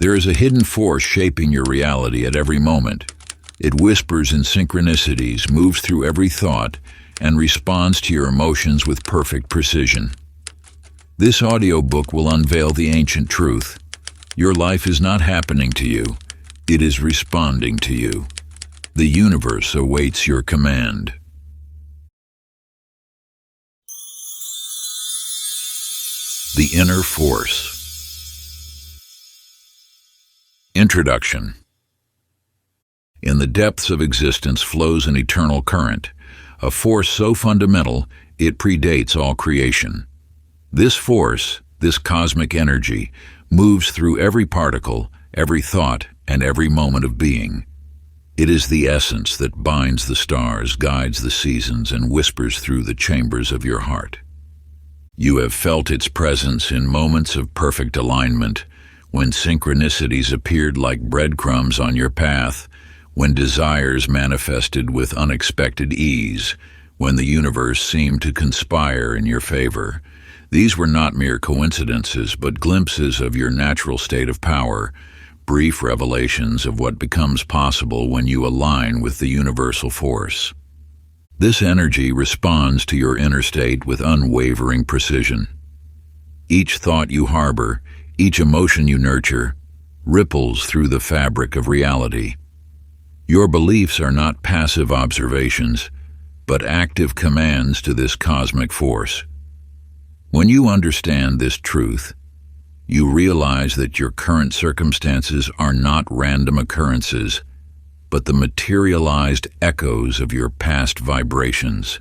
There is a hidden force shaping your reality at every moment. It whispers in synchronicities, moves through every thought, and responds to your emotions with perfect precision. This audiobook will unveil the ancient truth. Your life is not happening to you. It is responding to you. The universe awaits your command. The Inner Force. Introduction. In the depths of existence flows an eternal current, a force so fundamental it predates all creation. This force, this cosmic energy, moves through every particle, every thought, and every moment of being. It is the essence that binds the stars, guides the seasons, and whispers through the chambers of your heart. You have felt its presence in moments of perfect alignment, when synchronicities appeared like breadcrumbs on your path, when desires manifested with unexpected ease, when the universe seemed to conspire in your favor. These were not mere coincidences, but glimpses of your natural state of power, brief revelations of what becomes possible when you align with the universal force. This energy responds to your inner state with unwavering precision. Each thought you harbor, each emotion you nurture, ripples through the fabric of reality. Your beliefs are not passive observations, but active commands to this cosmic force. When you understand this truth, you realize that your current circumstances are not random occurrences, but the materialized echoes of your past vibrations.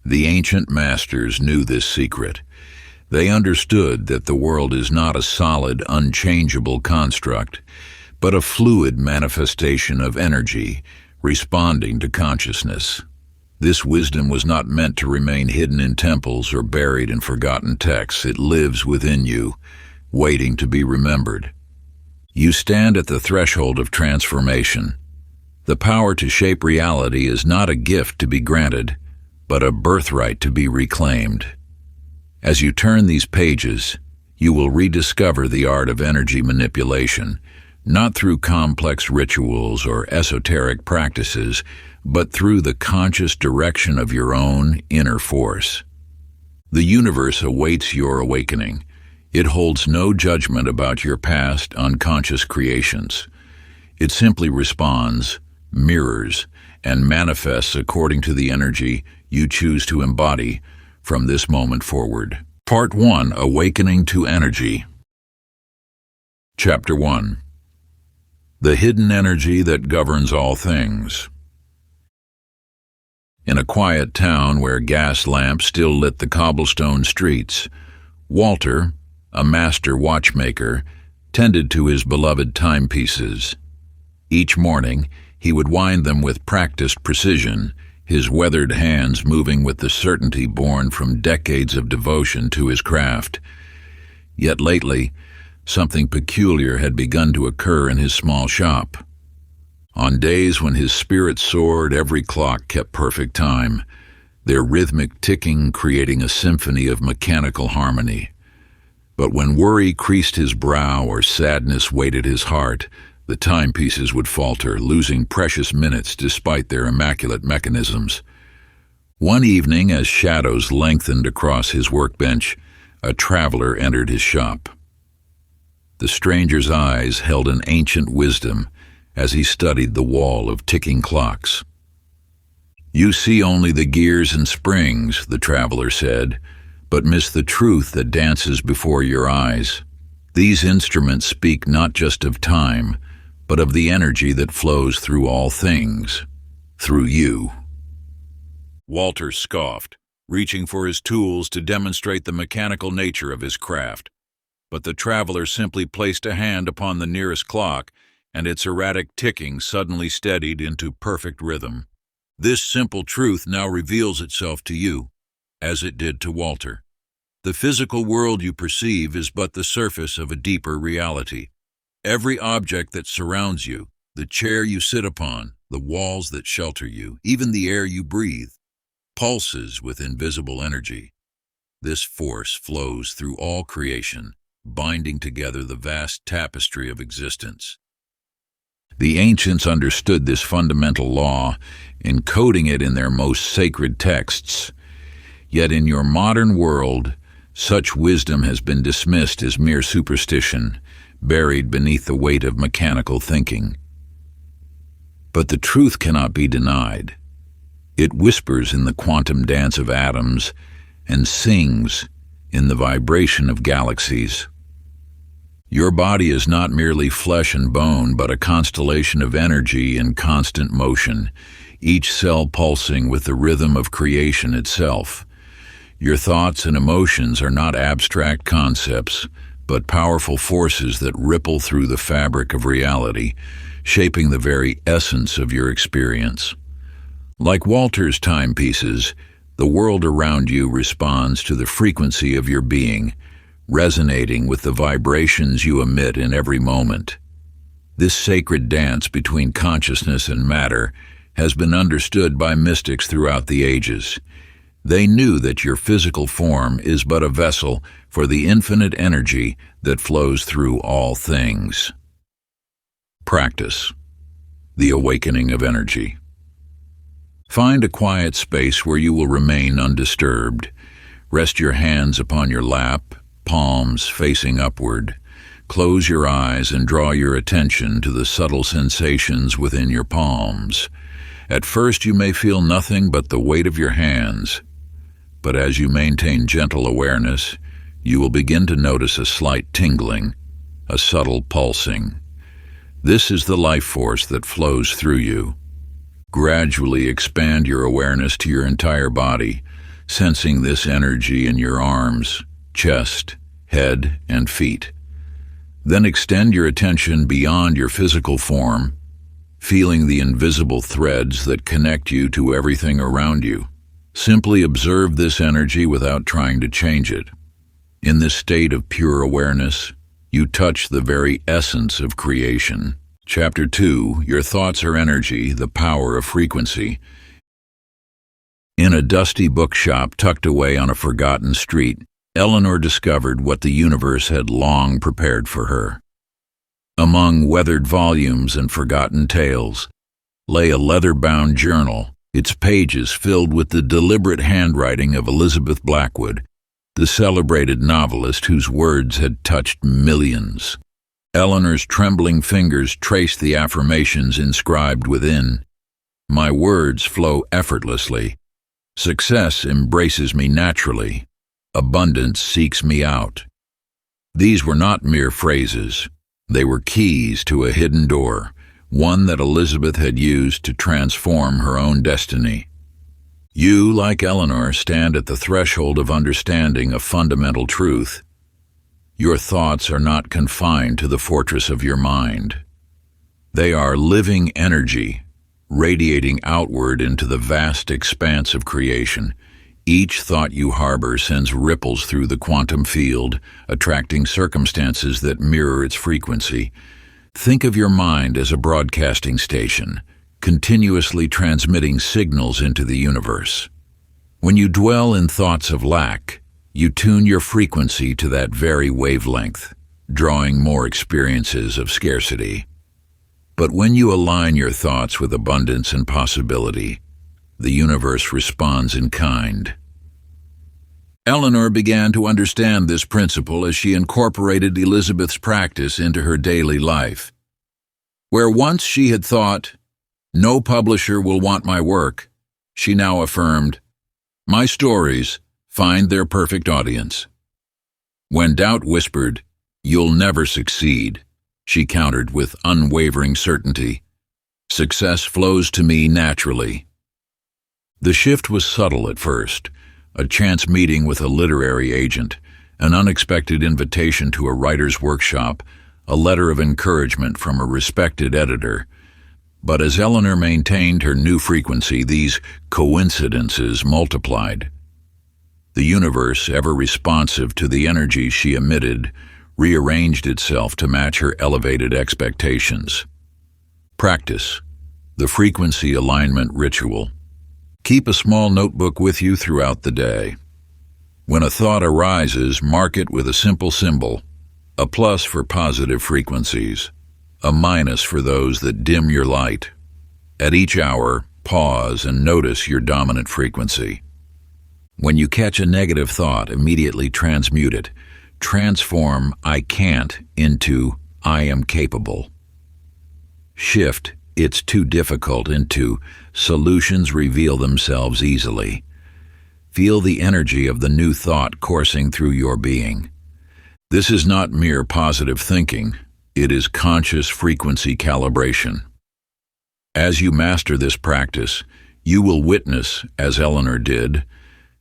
The ancient masters knew this secret. They understood that the world is not a solid, unchangeable construct, but a fluid manifestation of energy responding to consciousness. This wisdom was not meant to remain hidden in temples or buried in forgotten texts. It lives within you, waiting to be remembered. You stand at the threshold of transformation. The power to shape reality is not a gift to be granted, but a birthright to be reclaimed. As you turn these pages, you will rediscover the art of energy manipulation, not through complex rituals or esoteric practices, but through the conscious direction of your own inner force. The universe awaits your awakening. It holds no judgment about your past unconscious creations. It simply responds, mirrors, and manifests according to the energy you choose to embody from this moment forward. Part 1. Awakening to Energy. Chapter 1. The Hidden Energy That Governs All Things. In a quiet town where gas lamps still lit the cobblestone streets, Walter, a master watchmaker, tended to his beloved timepieces. Each morning, he would wind them with practiced precision, his weathered hands moving with the certainty born from decades of devotion to his craft. Yet lately, something peculiar had begun to occur in his small shop. On days when his spirit soared, every clock kept perfect time, their rhythmic ticking creating a symphony of mechanical harmony. But when worry creased his brow or sadness weighted his heart, the timepieces would falter, losing precious minutes despite their immaculate mechanisms. One evening, as shadows lengthened across his workbench, a traveler entered his shop. The stranger's eyes held an ancient wisdom as he studied the wall of ticking clocks. "You see only the gears and springs," the traveler said, "but miss the truth that dances before your eyes. These instruments speak not just of time, but of the energy that flows through all things, through you." Walter scoffed, reaching for his tools to demonstrate the mechanical nature of his craft. But the traveler simply placed a hand upon the nearest clock, and its erratic ticking suddenly steadied into perfect rhythm. This simple truth now reveals itself to you, as it did to Walter. The physical world you perceive is but the surface of a deeper reality. Every object that surrounds you, the chair you sit upon, the walls that shelter you, even the air you breathe, pulses with invisible energy. This force flows through all creation, binding together the vast tapestry of existence. The ancients understood this fundamental law, encoding it in their most sacred texts. Yet in your modern world, such wisdom has been dismissed as mere superstition, buried beneath the weight of mechanical thinking. But the truth cannot be denied. It whispers in the quantum dance of atoms and sings in the vibration of galaxies. Your body is not merely flesh and bone, but a constellation of energy in constant motion, each cell pulsing with the rhythm of creation itself. Your thoughts and emotions are not abstract concepts, but powerful forces that ripple through the fabric of reality, shaping the very essence of your experience. Like Walter's timepieces, the world around you responds to the frequency of your being, resonating with the vibrations you emit in every moment. This sacred dance between consciousness and matter has been understood by mystics throughout the ages. They knew that your physical form is but a vessel for the infinite energy that flows through all things. Practice. The awakening of energy. Find a quiet space where you will remain undisturbed. Rest your hands upon your lap, palms facing upward. Close your eyes and draw your attention to the subtle sensations within your palms. At first you may feel nothing but the weight of your hands, but as you maintain gentle awareness, you will begin to notice a slight tingling, a subtle pulsing. This is the life force that flows through you. Gradually expand your awareness to your entire body, sensing this energy in your arms, chest, head, and feet. Then extend your attention beyond your physical form, feeling the invisible threads that connect you to everything around you. Simply observe this energy without trying to change it. In this state of pure awareness, you touch the very essence of creation. Chapter 2, Your Thoughts Are Energy, the Power of Frequency. In a dusty bookshop tucked away on a forgotten street, Eleanor discovered what the universe had long prepared for her. Among weathered volumes and forgotten tales lay a leather-bound journal, its pages filled with the deliberate handwriting of Elizabeth Blackwood, the celebrated novelist whose words had touched millions. Eleanor's trembling fingers traced the affirmations inscribed within. My words flow effortlessly. Success embraces me naturally. Abundance seeks me out. These were not mere phrases. They were keys to a hidden door, one that Elizabeth had used to transform her own destiny. You, like Eleanor, stand at the threshold of understanding a fundamental truth. Your thoughts are not confined to the fortress of your mind. They are living energy, radiating outward into the vast expanse of creation. Each thought you harbor sends ripples through the quantum field, attracting circumstances that mirror its frequency. Think of your mind as a broadcasting station, continuously transmitting signals into the universe. When you dwell in thoughts of lack, you tune your frequency to that very wavelength, drawing more experiences of scarcity. But when you align your thoughts with abundance and possibility, the universe responds in kind. Eleanor began to understand this principle as she incorporated Elizabeth's practice into her daily life. Where once she had thought, "No publisher will want my work," she now affirmed, "My stories find their perfect audience." When doubt whispered, "You'll never succeed," she countered with unwavering certainty, "Success flows to me naturally." The shift was subtle at first, a chance meeting with a literary agent, an unexpected invitation to a writer's workshop, a letter of encouragement from a respected editor. But as Eleanor maintained her new frequency, these coincidences multiplied. The universe, ever responsive to the energy she emitted, rearranged itself to match her elevated expectations. Practice. The frequency alignment ritual. Keep a small notebook with you throughout the day. When a thought arises, mark it with a simple symbol, a plus for positive frequencies, a minus for those that dim your light. At each hour, pause and notice your dominant frequency. When you catch a negative thought, immediately transmute it. Transform "I can't" into "I am capable." Shift "it's too difficult" into "solutions reveal themselves easily." Feel the energy of the new thought coursing through your being. This is not mere positive thinking, it is conscious frequency calibration. As you master this practice, you will witness, as Eleanor did,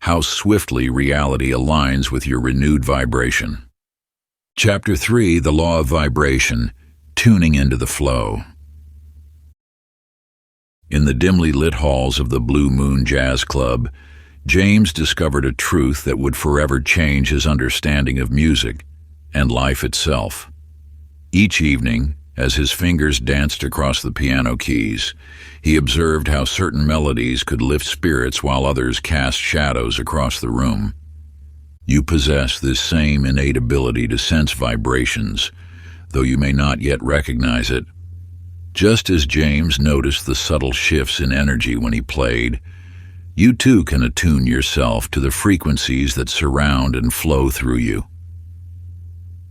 how swiftly reality aligns with your renewed vibration. Chapter 3: The Law of Vibration, Tuning into the Flow. In the dimly lit halls of the Blue Moon Jazz Club, James discovered a truth that would forever change his understanding of music and life itself. Each evening, as his fingers danced across the piano keys, he observed how certain melodies could lift spirits while others cast shadows across the room. You possess this same innate ability to sense vibrations, though you may not yet recognize it. Just as James noticed the subtle shifts in energy when he played, you too can attune yourself to the frequencies that surround and flow through you.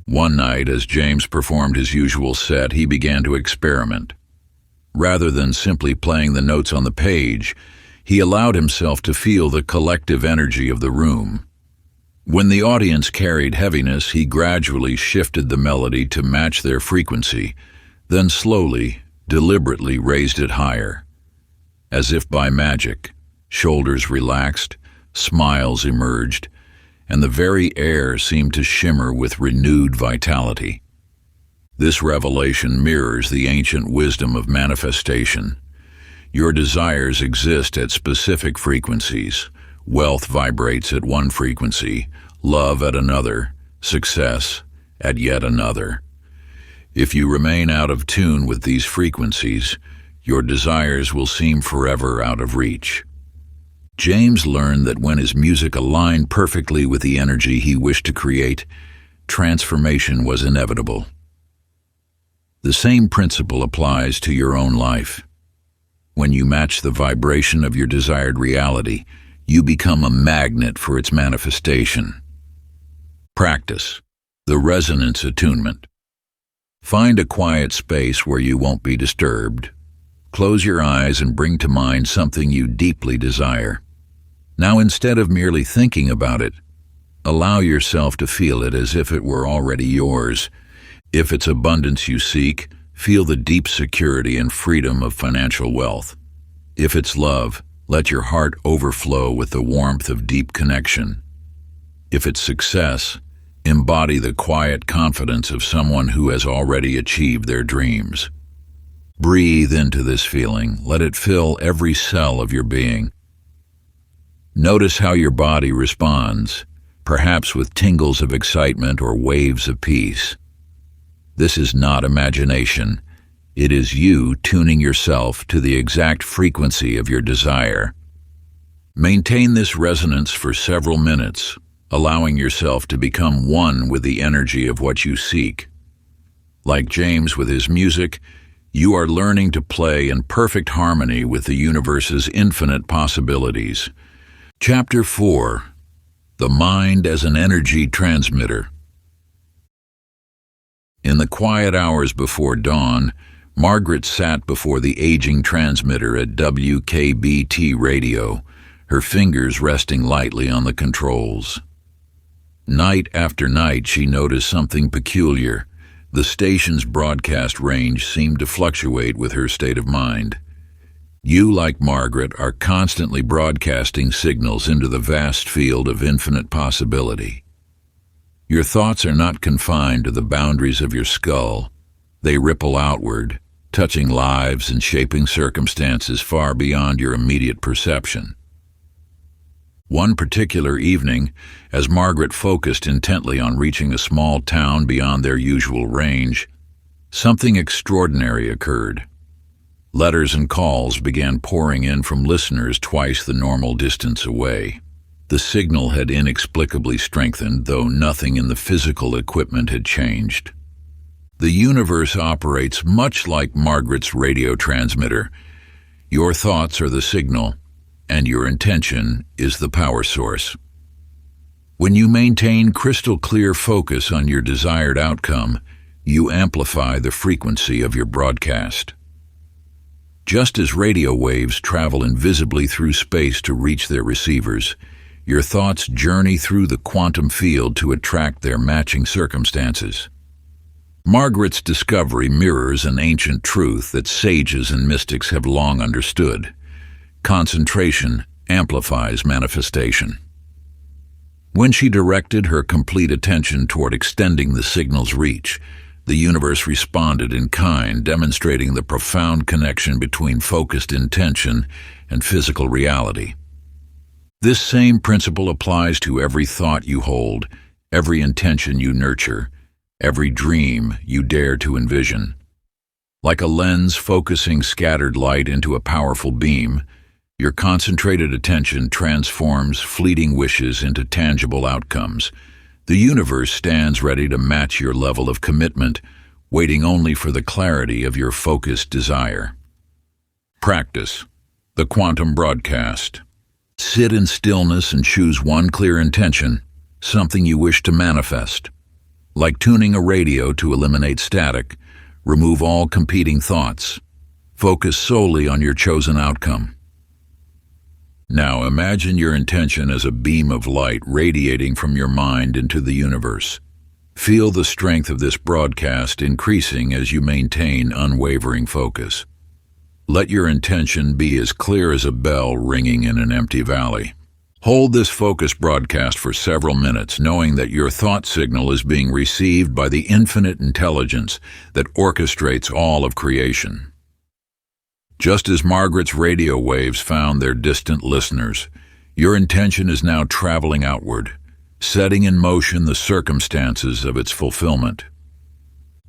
One night, as James performed his usual set, he began to experiment. Rather than simply playing the notes on the page, he allowed himself to feel the collective energy of the room. When the audience carried heaviness, he gradually shifted the melody to match their frequency, then slowly, deliberately raised it higher. As if by magic, shoulders relaxed, smiles emerged, and the very air seemed to shimmer with renewed vitality. This revelation mirrors the ancient wisdom of manifestation. Your desires exist at specific frequencies. Wealth vibrates at one frequency, love at another, success at yet another. If you remain out of tune with these frequencies, your desires will seem forever out of reach. James learned that when his music aligned perfectly with the energy he wished to create, transformation was inevitable. The same principle applies to your own life. When you match the vibration of your desired reality, you become a magnet for its manifestation. Practice the resonance attunement. Find a quiet space where you won't be disturbed. Close your eyes and bring to mind something you deeply desire. Now, instead of merely thinking about it, allow yourself to feel it as if it were already yours. If it's abundance you seek, feel the deep security and freedom of financial wealth. If it's love, let your heart overflow with the warmth of deep connection. If it's success, embody the quiet confidence of someone who has already achieved their dreams. Breathe into this feeling, let it fill every cell of your being. Notice how your body responds, perhaps with tingles of excitement or waves of peace. This is not imagination. It is you tuning yourself to the exact frequency of your desire. Maintain this resonance for several minutes, allowing yourself to become one with the energy of what you seek. Like James with his music, you are learning to play in perfect harmony with the universe's infinite possibilities. Chapter 4: The Mind as an Energy Transmitter. In the quiet hours before dawn, Margaret sat before the aging transmitter at WKBT radio, her fingers resting lightly on the controls. Night after night she noticed something peculiar. The station's broadcast range seemed to fluctuate with her state of mind. You, like Margaret, are constantly broadcasting signals into the vast field of infinite possibility. Your thoughts are not confined to the boundaries of your skull. They ripple outward, touching lives and shaping circumstances far beyond your immediate perception. One particular evening, as Margaret focused intently on reaching a small town beyond their usual range, something extraordinary occurred. Letters and calls began pouring in from listeners twice the normal distance away. The signal had inexplicably strengthened, though nothing in the physical equipment had changed. The universe operates much like Margaret's radio transmitter. Your thoughts are the signal, and your intention is the power source. When you maintain crystal-clear focus on your desired outcome, you amplify the frequency of your broadcast. Just as radio waves travel invisibly through space to reach their receivers, your thoughts journey through the quantum field to attract their matching circumstances. Margaret's discovery mirrors an ancient truth that sages and mystics have long understood. Concentration amplifies manifestation. When she directed her complete attention toward extending the signal's reach, the universe responded in kind, demonstrating the profound connection between focused intention and physical reality. This same principle applies to every thought you hold, every intention you nurture, every dream you dare to envision. Like a lens focusing scattered light into a powerful beam, your concentrated attention transforms fleeting wishes into tangible outcomes. The universe stands ready to match your level of commitment, waiting only for the clarity of your focused desire. Practice the quantum broadcast. Sit in stillness and choose one clear intention, something you wish to manifest. Like tuning a radio to eliminate static, remove all competing thoughts. Focus solely on your chosen outcome. Now imagine your intention as a beam of light radiating from your mind into the universe. Feel the strength of this broadcast increasing as you maintain unwavering focus. Let your intention be as clear as a bell ringing in an empty valley. Hold this focused broadcast for several minutes, knowing that your thought signal is being received by the infinite intelligence that orchestrates all of creation. Just as Margaret's radio waves found their distant listeners, your intention is now traveling outward, setting in motion the circumstances of its fulfillment.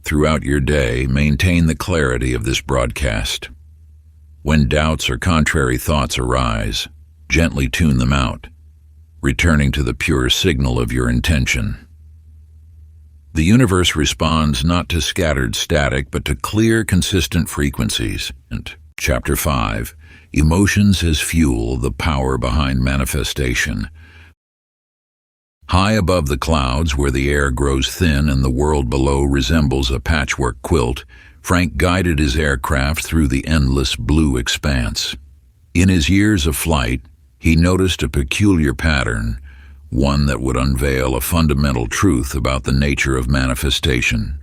Throughout your day, maintain the clarity of this broadcast. When doubts or contrary thoughts arise, gently tune them out, returning to the pure signal of your intention. The universe responds not to scattered static, but to clear, consistent frequencies. Chapter 5, Emotions as Fuel, the Power Behind Manifestation. High above the clouds, where the air grows thin and the world below resembles a patchwork quilt, Frank guided his aircraft through the endless blue expanse. In his years of flight, he noticed a peculiar pattern, one that would unveil a fundamental truth about the nature of manifestation.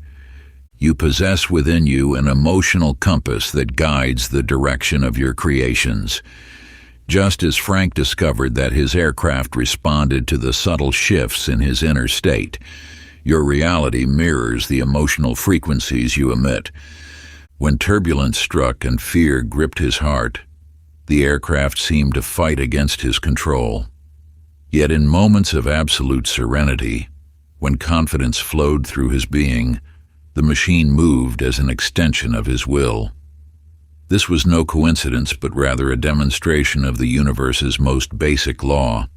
You possess within you an emotional compass that guides the direction of your creations. Just as Frank discovered that his aircraft responded to the subtle shifts in his inner state, your reality mirrors the emotional frequencies you emit. When turbulence struck and fear gripped his heart, the aircraft seemed to fight against his control. Yet in moments of absolute serenity, when confidence flowed through his being, the machine moved as an extension of his will. This was no coincidence, but rather a demonstration of the universe's most basic law.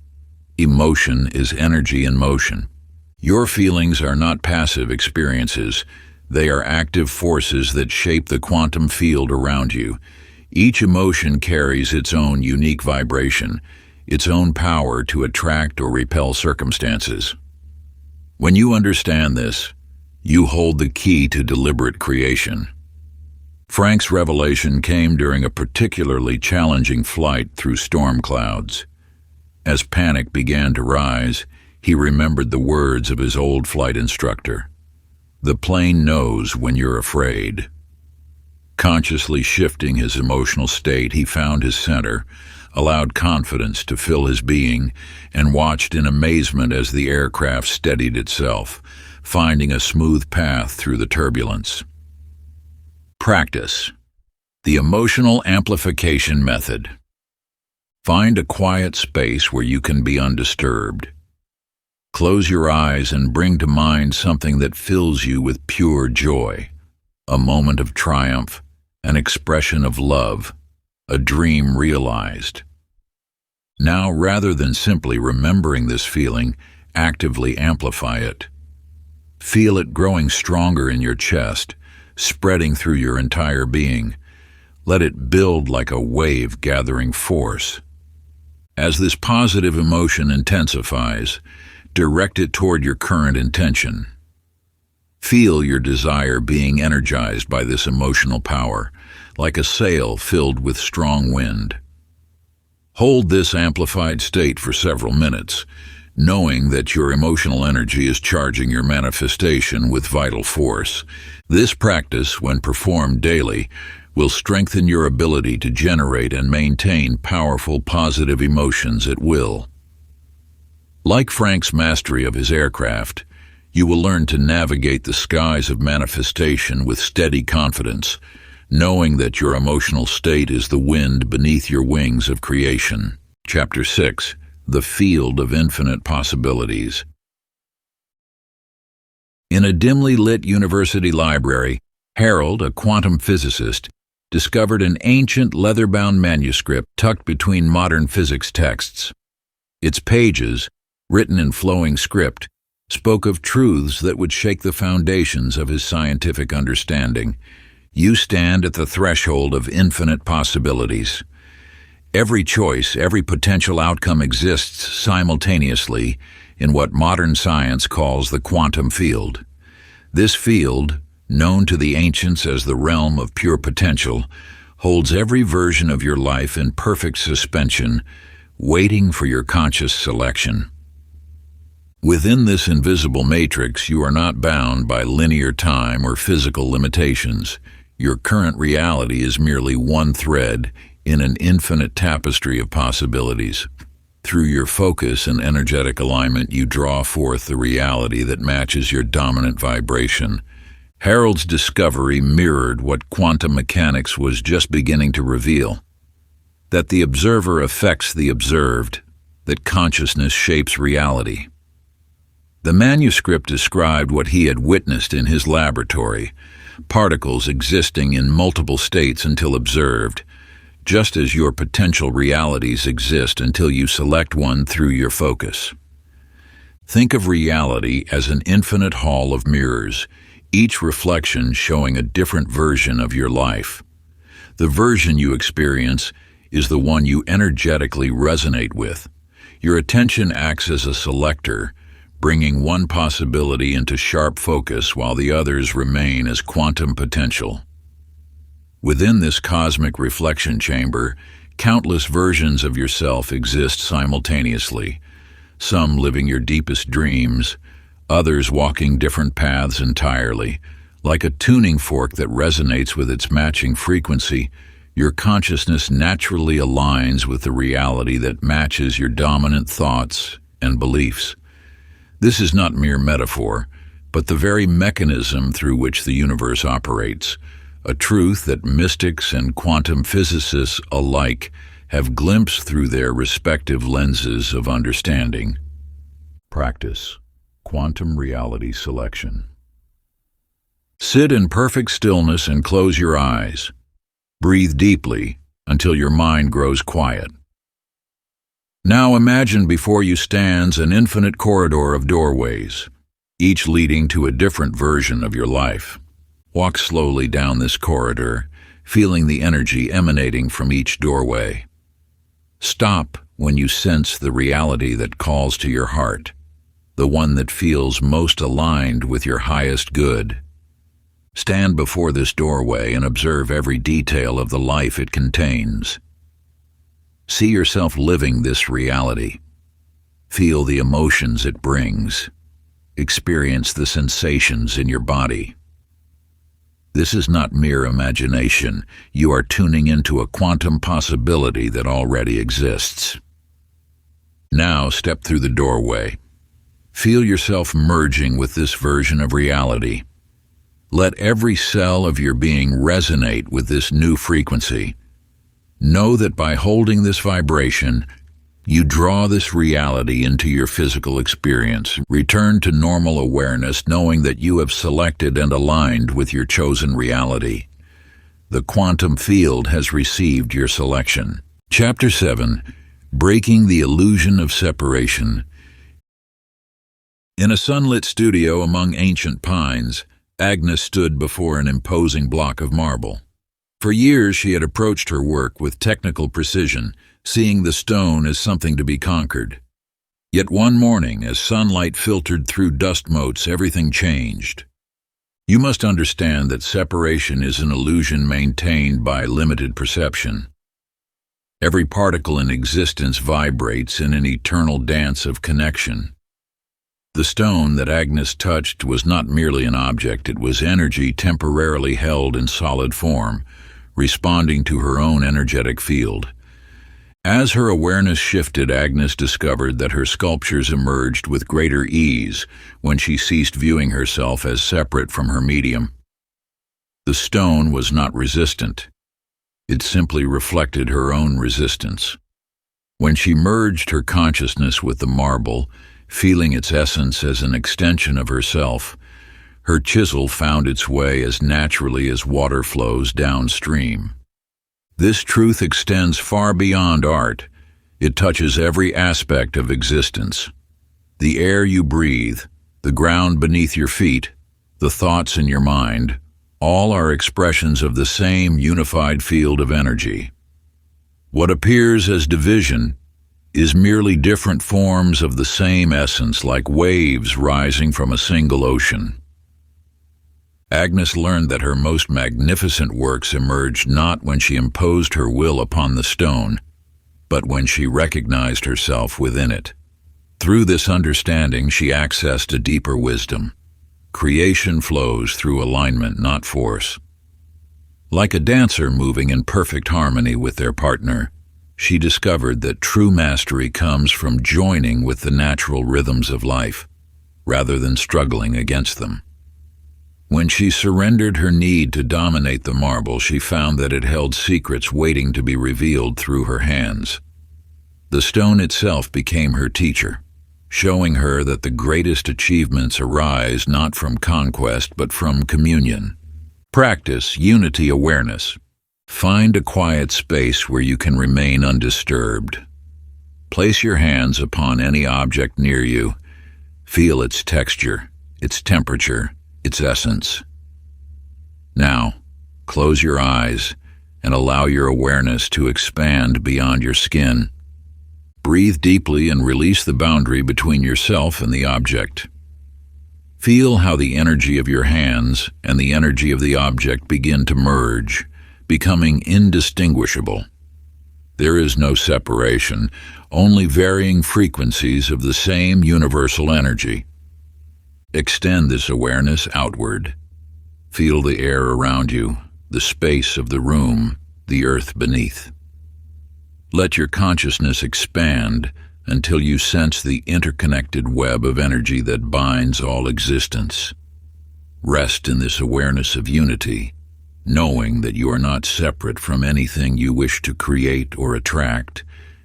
Emotion is energy in motion. Your feelings are not passive experiences. They are active forces that shape the quantum field around you. Each emotion carries its own unique vibration, its own power to attract or repel circumstances. When you understand this, you hold the key to deliberate creation. Frank's revelation came during a particularly challenging flight through storm clouds. As panic began to rise, he remembered the words of his old flight instructor. "The plane knows when you're afraid." Consciously shifting his emotional state, he found his center, allowed confidence to fill his being, and watched in amazement as the aircraft steadied itself, finding a smooth path through the turbulence. Practice the emotional amplification method. Find a quiet space where you can be undisturbed. Close your eyes and bring to mind something that fills you with pure joy, a moment of triumph, an expression of love, a dream realized. Now, rather than simply remembering this feeling, actively amplify it. Feel it growing stronger in your chest, spreading through your entire being. Let it build like a wave gathering force. As this positive emotion intensifies, direct it toward your current intention. Feel your desire being energized by this emotional power, like a sail filled with strong wind. Hold this amplified state for several minutes, knowing that your emotional energy is charging your manifestation with vital force. This practice, when performed daily, will strengthen your ability to generate and maintain powerful positive emotions at will. Like Frank's mastery of his aircraft, you will learn to navigate the skies of manifestation with steady confidence, knowing that your emotional state is the wind beneath your wings of creation. Chapter 6. The Field of Infinite Possibilities. In a dimly lit university library, Harold, a quantum physicist, discovered an ancient leather-bound manuscript tucked between modern physics texts. Its pages, written in flowing script, spoke of truths that would shake the foundations of his scientific understanding. You stand at the threshold of infinite possibilities. Every choice, every potential outcome exists simultaneously in what modern science calls the quantum field. This field, known to the ancients as the realm of pure potential, holds every version of your life in perfect suspension, waiting for your conscious selection. Within this invisible matrix, you are not bound by linear time or physical limitations. Your current reality is merely one thread in an infinite tapestry of possibilities. Through your focus and energetic alignment, you draw forth the reality that matches your dominant vibration. Harold's discovery mirrored what quantum mechanics was just beginning to reveal: that the observer affects the observed, that consciousness shapes reality. The manuscript described what he had witnessed in his laboratory, particles existing in multiple states until observed, just as your potential realities exist until you select one through your focus. Think of reality as an infinite hall of mirrors, each reflection showing a different version of your life. The version you experience is the one you energetically resonate with. Your attention acts as a selector, bringing one possibility into sharp focus while the others remain as quantum potential. Within this cosmic reflection chamber, countless versions of yourself exist simultaneously, some living your deepest dreams, others walking different paths entirely. Like a tuning fork that resonates with its matching frequency, your consciousness naturally aligns with the reality that matches your dominant thoughts and beliefs. This is not mere metaphor, but the very mechanism through which the universe operates, a truth that mystics and quantum physicists alike have glimpsed through their respective lenses of understanding. Practice. Quantum reality selection. Sit in perfect stillness and close your eyes. Breathe deeply until your mind grows quiet. Now imagine before you stands an infinite corridor of doorways, each leading to a different version of your life. Walk slowly down this corridor, feeling the energy emanating from each doorway. Stop when you sense the reality that calls to your heart, the one that feels most aligned with your highest good. Stand before this doorway and observe every detail of the life it contains. See yourself living this reality. Feel the emotions it brings. Experience the sensations in your body. This is not mere imagination. You are tuning into a quantum possibility that already exists. Now step through the doorway. Feel yourself merging with this version of reality. Let every cell of your being resonate with this new frequency. Know that by holding this vibration, you draw this reality into your physical experience. Return to normal awareness, knowing that you have selected and aligned with your chosen reality. The quantum field has received your selection. Chapter 7. breaking the illusion of separation. In a sunlit studio among ancient pines, Agnes stood before an imposing block of marble. For years she had approached her work with technical precision, seeing the stone as something to be conquered. Yet one morning, as sunlight filtered through dust motes, everything changed. You must understand that separation is an illusion maintained by limited perception. Every particle in existence vibrates in an eternal dance of connection. The stone that Agnes touched was not merely an object, it was energy temporarily held in solid form, responding to her own energetic field. As her awareness shifted, Agnes discovered that her sculptures emerged with greater ease when she ceased viewing herself as separate from her medium. The stone was not resistant. It simply reflected her own resistance. When she merged her consciousness with the marble, feeling its essence as an extension of herself, her chisel found its way as naturally as water flows downstream. This truth extends far beyond art. It touches every aspect of existence. The air you breathe, the ground beneath your feet, the thoughts in your mind, all are expressions of the same unified field of energy. What appears as division is merely different forms of the same essence, like waves rising from a single ocean. Agnes learned that her most magnificent works emerged not when she imposed her will upon the stone, but when she recognized herself within it. Through this understanding, she accessed a deeper wisdom. Creation flows through alignment, not force. Like a dancer moving in perfect harmony with their partner, she discovered that true mastery comes from joining with the natural rhythms of life, rather than struggling against them. When she surrendered her need to dominate the marble, she found that it held secrets waiting to be revealed through her hands. The stone itself became her teacher, showing her that the greatest achievements arise not from conquest but from communion. Practice unity awareness. Find a quiet space where you can remain undisturbed. Place your hands upon any object near you. Feel its texture, its temperature, its essence. Now, close your eyes and allow your awareness to expand beyond your skin. Breathe deeply and release the boundary between yourself and the object. Feel how the energy of your hands and the energy of the object begin to merge, becoming indistinguishable. There is no separation, only varying frequencies of the same universal energy. Extend this awareness outward. Feel the air around you, the space of the room, the earth beneath. Let your consciousness expand until you sense the interconnected web of energy that binds all existence. Rest in this awareness of unity, knowing that you are not separate from anything you wish to create or attract.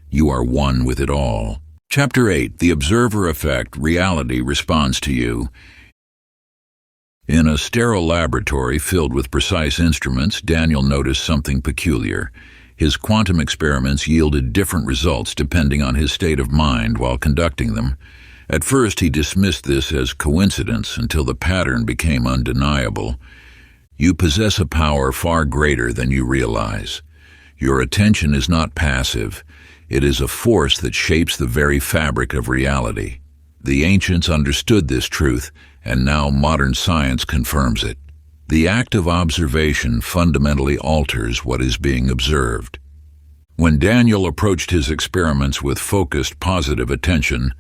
You are one with it all. Chapter 8, The Observer Effect, Reality Responds to You. In a sterile laboratory filled with precise instruments, Daniel noticed something peculiar. His quantum experiments yielded different results depending on his state of mind while conducting them. At first, he dismissed this as coincidence until the pattern became undeniable. You possess a power far greater than you realize. Your attention is not passive. It is a force that shapes the very fabric of reality. The ancients understood this truth, and now modern science confirms it. The act of observation fundamentally alters what is being observed. When Daniel approached his experiments with focused, positive attention,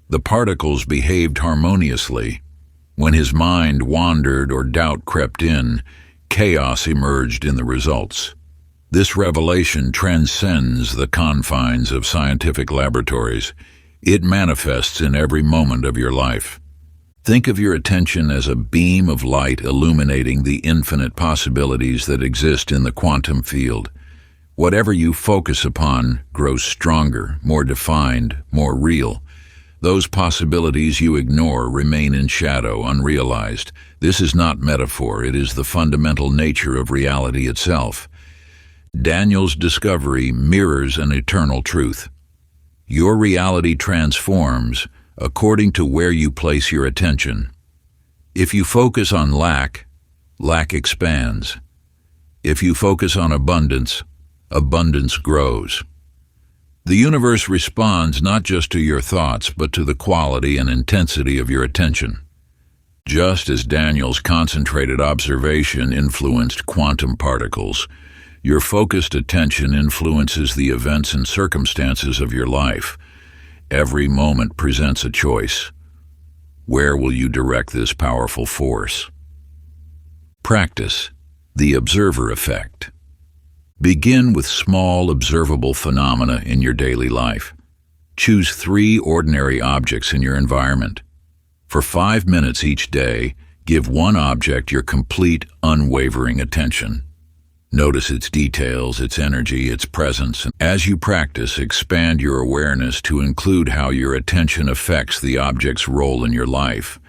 the particles behaved harmoniously. When his mind wandered or doubt crept in, chaos emerged in the results. This revelation transcends the confines of scientific laboratories. It manifests in every moment of your life. Think of your attention as a beam of light illuminating the infinite possibilities that exist in the quantum field. Whatever you focus upon grows stronger, more defined, more real. Those possibilities you ignore remain in shadow, unrealized. This is not metaphor, it is the fundamental nature of reality itself. Daniel's discovery mirrors an eternal truth. Your reality transforms according to where you place your attention. If you focus on lack, lack expands. If you focus on abundance, abundance grows. The universe responds not just to your thoughts, but to the quality and intensity of your attention. Just as Daniel's concentrated observation influenced quantum particles, your focused attention influences the events and circumstances of your life. Every moment presents a choice. Where will you direct this powerful force? Practice the observer effect. Begin with small, observable phenomena in your daily life. Choose 3 ordinary objects in your environment. For 5 minutes each day, give one object your complete, unwavering attention. Notice its details, its energy, its presence. As you practice, expand your awareness to include how your attention affects the object's role in your life.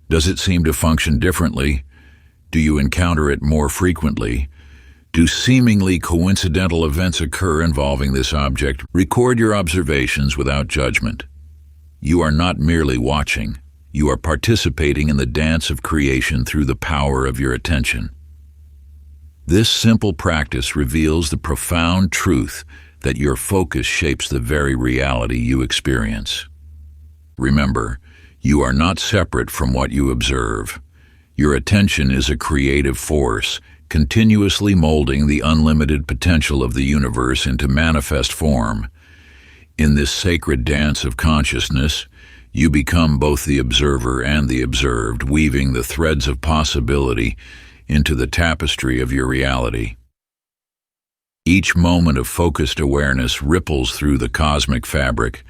Does it seem to function differently? Do you encounter it more frequently? Do seemingly coincidental events occur involving this object? Record your observations without judgment. You are not merely watching. You are participating in the dance of creation through the power of your attention. This simple practice reveals the profound truth that your focus shapes the very reality you experience. Remember, you are not separate from what you observe. Your attention is a creative force, continuously molding the unlimited potential of the universe into manifest form. In this sacred dance of consciousness, you become both the observer and the observed, weaving the threads of possibility into the tapestry of your reality. Each moment of focused awareness ripples through the cosmic fabric,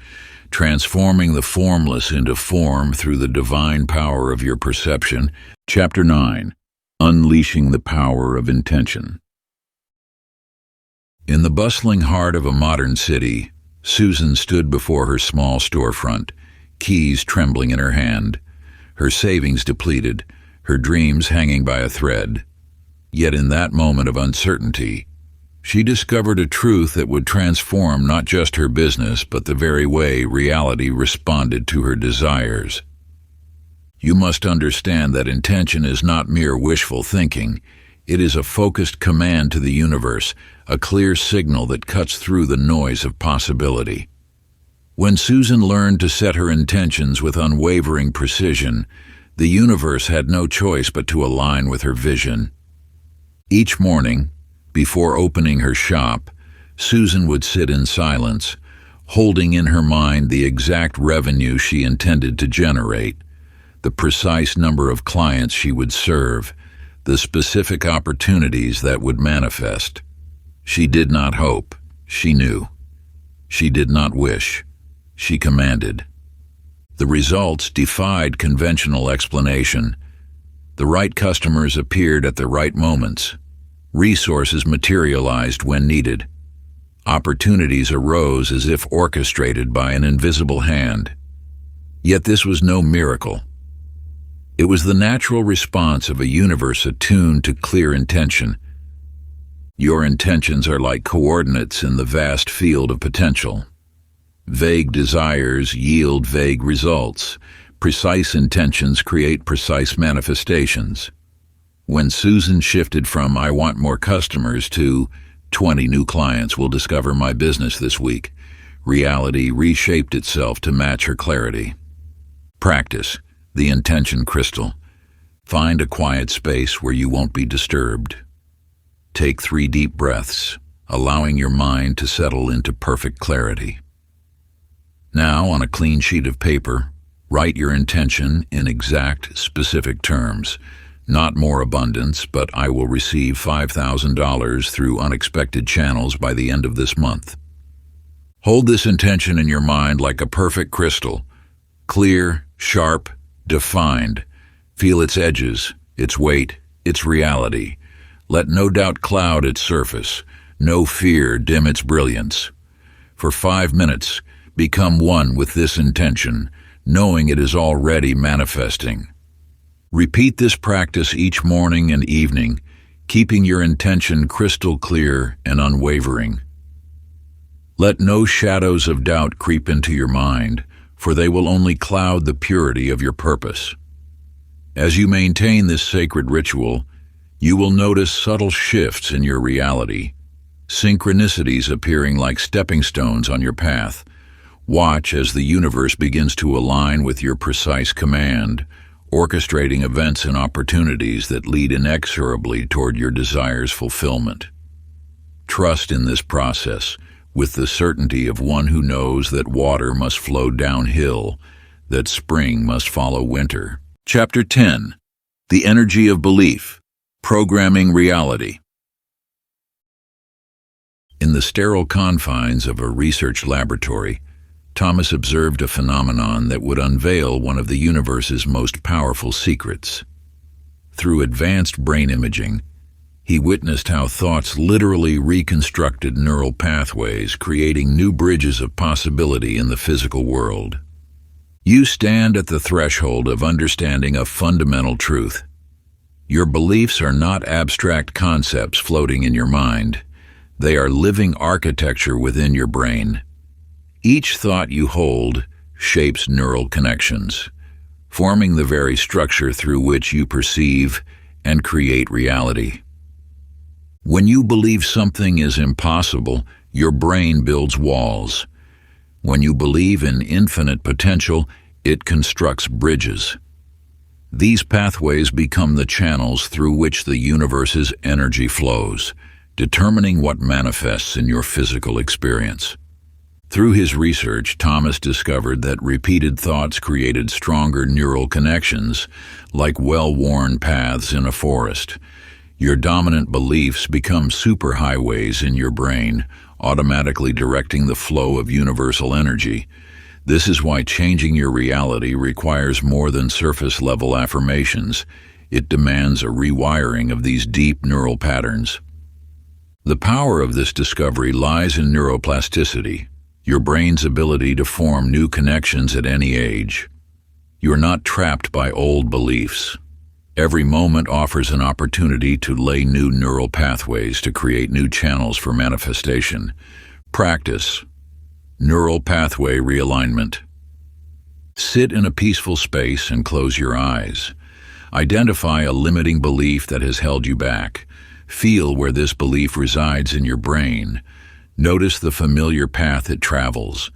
transforming the formless into form through the divine power of your perception. Chapter 9. Unleashing the Power of Intention. In the bustling heart of a modern city, Susan stood before her small storefront, keys trembling in her hand, her savings depleted, her dreams hanging by a thread. Yet in that moment of uncertainty, she discovered a truth that would transform not just her business, but the very way reality responded to her desires. You must understand that intention is not mere wishful thinking. It is a focused command to the universe, a clear signal that cuts through the noise of possibility. When Susan learned to set her intentions with unwavering precision, the universe had no choice but to align with her vision. Each morning, before opening her shop, Susan would sit in silence, holding in her mind the exact revenue she intended to generate, the precise number of clients she would serve, the specific opportunities that would manifest. She did not hope, she knew. She did not wish, she commanded. The results defied conventional explanation. The right customers appeared at the right moments. Resources materialized when needed. Opportunities arose as if orchestrated by an invisible hand. Yet this was no miracle. It was the natural response of a universe attuned to clear intention. Your intentions are like coordinates in the vast field of potential. Vague desires yield vague results. Precise intentions create precise manifestations. When Susan shifted from "I want more customers" to 20 new clients will discover my business this week, reality reshaped itself to match her clarity. Practice the intention crystal. Find a quiet space where you won't be disturbed. Take 3 deep breaths, allowing your mind to settle into perfect clarity. Now, on a clean sheet of paper, write your intention in exact, specific terms. Not more abundance, but I will receive $5,000 through unexpected channels by the end of this month. Hold this intention in your mind like a perfect crystal, clear, sharp, defined. Feel its edges, its weight, its reality. Let no doubt cloud its surface, no fear dim its brilliance. For 5 minutes, become one with this intention, knowing it is already manifesting. Repeat this practice each morning and evening, keeping your intention crystal clear and unwavering. Let no shadows of doubt creep into your mind, for they will only cloud the purity of your purpose. As you maintain this sacred ritual, you will notice subtle shifts in your reality, synchronicities appearing like stepping stones on your path. Watch as the universe begins to align with your precise command, orchestrating events and opportunities that lead inexorably toward your desires' fulfillment. Trust in this process, with the certainty of one who knows that water must flow downhill, that spring must follow winter. Chapter 10. The Energy of Belief. Programming Reality. In the sterile confines of a research laboratory, Thomas observed a phenomenon that would unveil one of the universe's most powerful secrets. Through advanced brain imaging, he witnessed how thoughts literally reconstructed neural pathways, creating new bridges of possibility in the physical world. You stand at the threshold of understanding a fundamental truth. Your beliefs are not abstract concepts floating in your mind. They are living architecture within your brain. Each thought you hold shapes neural connections, forming the very structure through which you perceive and create reality. When you believe something is impossible, your brain builds walls. When you believe in infinite potential, it constructs bridges. These pathways become the channels through which the universe's energy flows, determining what manifests in your physical experience. Through his research, Thomas discovered that repeated thoughts created stronger neural connections, like well-worn paths in a forest. Your dominant beliefs become superhighways in your brain, automatically directing the flow of universal energy. This is why changing your reality requires more than surface-level affirmations. It demands a rewiring of these deep neural patterns. The power of this discovery lies in neuroplasticity, your brain's ability to form new connections at any age. You're not trapped by old beliefs. Every moment offers an opportunity to lay new neural pathways to create new channels for manifestation. Practice. Neural pathway realignment. Sit in a peaceful space and close your eyes. Identify a limiting belief that has held you back. Feel where this belief resides in your brain. Notice the familiar path it travels.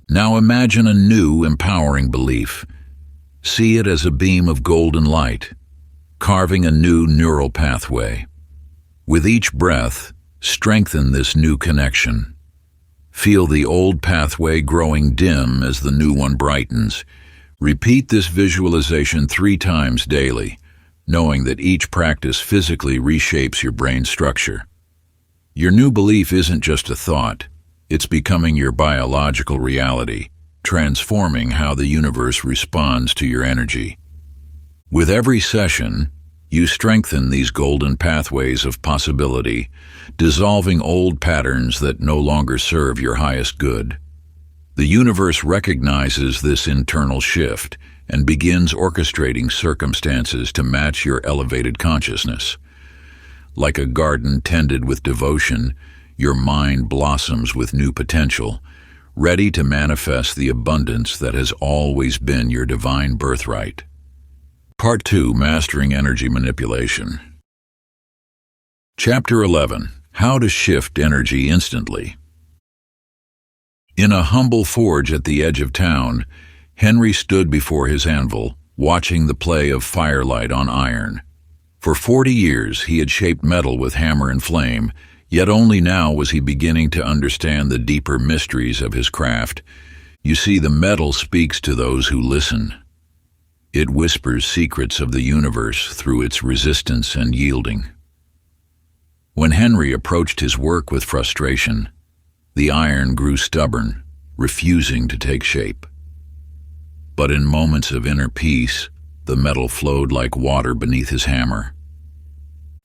Now imagine a new, empowering belief. See it as a beam of golden light, carving a new neural pathway. With each breath, strengthen this new connection. Feel the old pathway growing dim as the new one brightens. Repeat this visualization 3 times daily, knowing that each practice physically reshapes your brain structure. Your new belief isn't just a thought, it's becoming your biological reality, transforming how the universe responds to your energy. With every session, you strengthen these golden pathways of possibility, dissolving old patterns that no longer serve your highest good. The universe recognizes this internal shift and begins orchestrating circumstances to match your elevated consciousness. Like a garden tended with devotion, your mind blossoms with new potential, ready to manifest the abundance that has always been your divine birthright. Part 2. Mastering Energy Manipulation. Chapter 11. How to Shift Energy Instantly. In a humble forge at the edge of town, Henry stood before his anvil, watching the play of firelight on iron. For 40 years he had shaped metal with hammer and flame, yet only now was he beginning to understand the deeper mysteries of his craft. You see, the metal speaks to those who listen. It whispers secrets of the universe through its resistance and yielding. When Henry approached his work with frustration, the iron grew stubborn, refusing to take shape. But in moments of inner peace, the metal flowed like water beneath his hammer.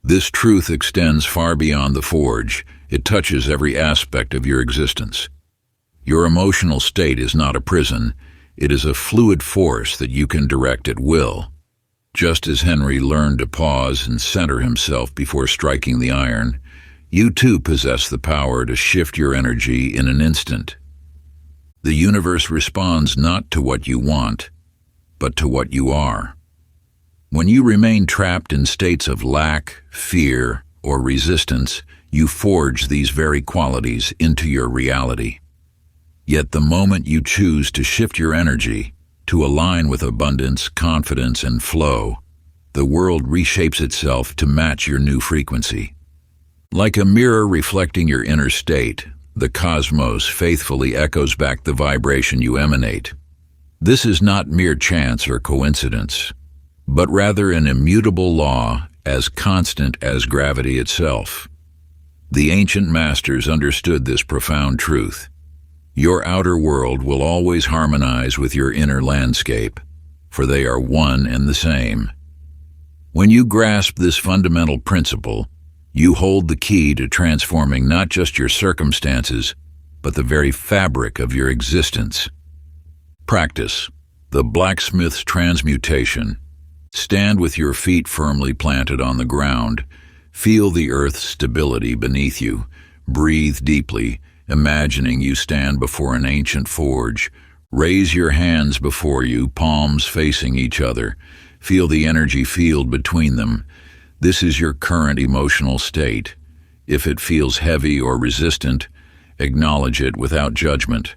This truth extends far beyond the forge. It touches every aspect of your existence. Your emotional state is not a prison. It is a fluid force that you can direct at will. Just as Henry learned to pause and center himself before striking the iron, You too possess the power to shift your energy in an instant. The universe responds not to what you want, but to what you are. When you remain trapped in states of lack, fear, or resistance, you forge these very qualities into your reality. Yet the moment you choose to shift your energy, to align with abundance, confidence, and flow, the world reshapes itself to match your new frequency. Like a mirror reflecting your inner state, the cosmos faithfully echoes back the vibration you emanate. This is not mere chance or coincidence, but rather an immutable law as constant as gravity itself. The ancient masters understood this profound truth. Your outer world will always harmonize with your inner landscape, for they are one and the same. When you grasp this fundamental principle, you hold the key to transforming not just your circumstances, but the very fabric of your existence. Practice the blacksmith's transmutation. Stand with your feet firmly planted on the ground. Feel the earth's stability beneath you. Breathe deeply, imagining you stand before an ancient forge. Raise your hands before you, palms facing each other. Feel the energy field between them. This is your current emotional state. If it feels heavy or resistant, acknowledge it without judgment.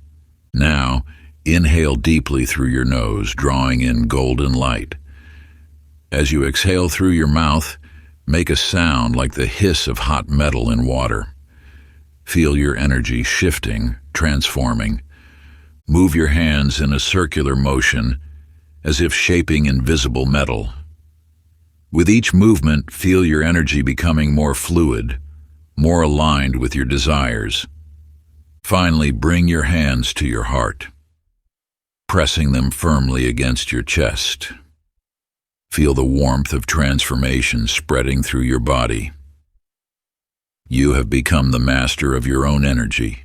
Now, inhale deeply through your nose, drawing in golden light. As you exhale through your mouth, make a sound like the hiss of hot metal in water. Feel your energy shifting, transforming. Move your hands in a circular motion, as if shaping invisible metal. With each movement, feel your energy becoming more fluid, more aligned with your desires. Finally, bring your hands to your heart, pressing them firmly against your chest. Feel the warmth of transformation spreading through your body. You have become the master of your own energy,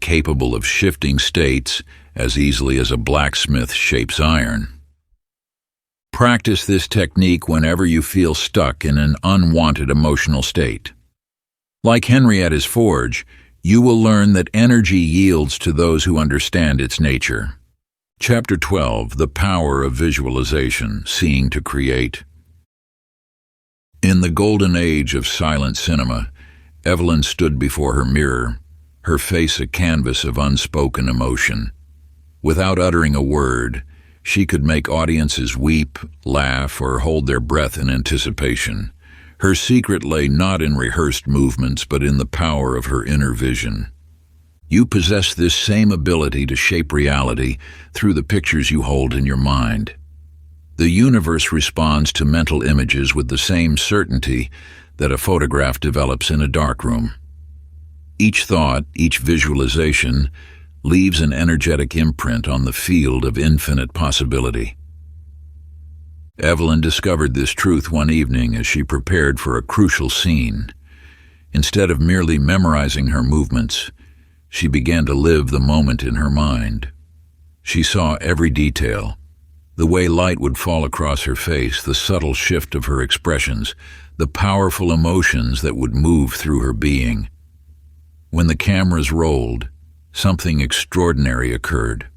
capable of shifting states as easily as a blacksmith shapes iron. Practice this technique whenever you feel stuck in an unwanted emotional state. Like Henrietta's forge, you will learn that energy yields to those who understand its nature. Chapter 12, The Power of Visualization, Seeing to Create. In the golden age of silent cinema, Evelyn stood before her mirror, her face a canvas of unspoken emotion. Without uttering a word, she could make audiences weep, laugh, or hold their breath in anticipation. Her secret lay not in rehearsed movements, but in the power of her inner vision. You possess this same ability to shape reality through the pictures you hold in your mind. The universe responds to mental images with the same certainty that a photograph develops in a darkroom. Each thought, each visualization, leaves an energetic imprint on the field of infinite possibility. Evelyn discovered this truth one evening as she prepared for a crucial scene. Instead of merely memorizing her movements, she began to live the moment in her mind. She saw every detail, the way light would fall across her face, the subtle shift of her expressions, the powerful emotions that would move through her being. When the cameras rolled, something extraordinary occurred.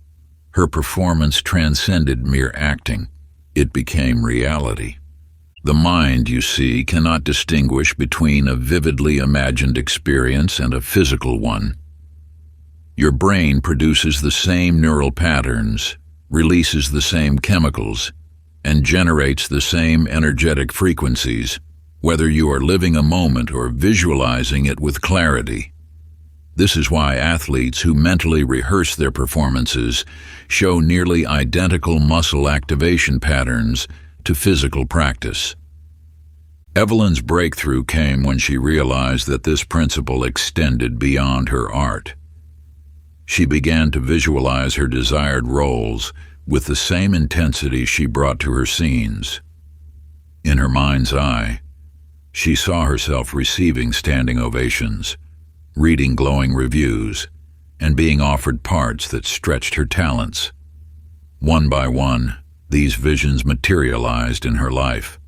Her performance transcended mere acting. It became reality. The mind, you see, cannot distinguish between a vividly imagined experience and a physical one. Your brain produces the same neural patterns, releases the same chemicals, and generates the same energetic frequencies, whether you are living a moment or visualizing it with clarity. This is why athletes who mentally rehearse their performances show nearly identical muscle activation patterns to physical practice. Evelyn's breakthrough came when she realized that this principle extended beyond her art. She began to visualize her desired roles with the same intensity she brought to her scenes. In her mind's eye, she saw herself receiving standing ovations, reading glowing reviews, and being offered parts that stretched her talents. One by one, these visions materialized in her life,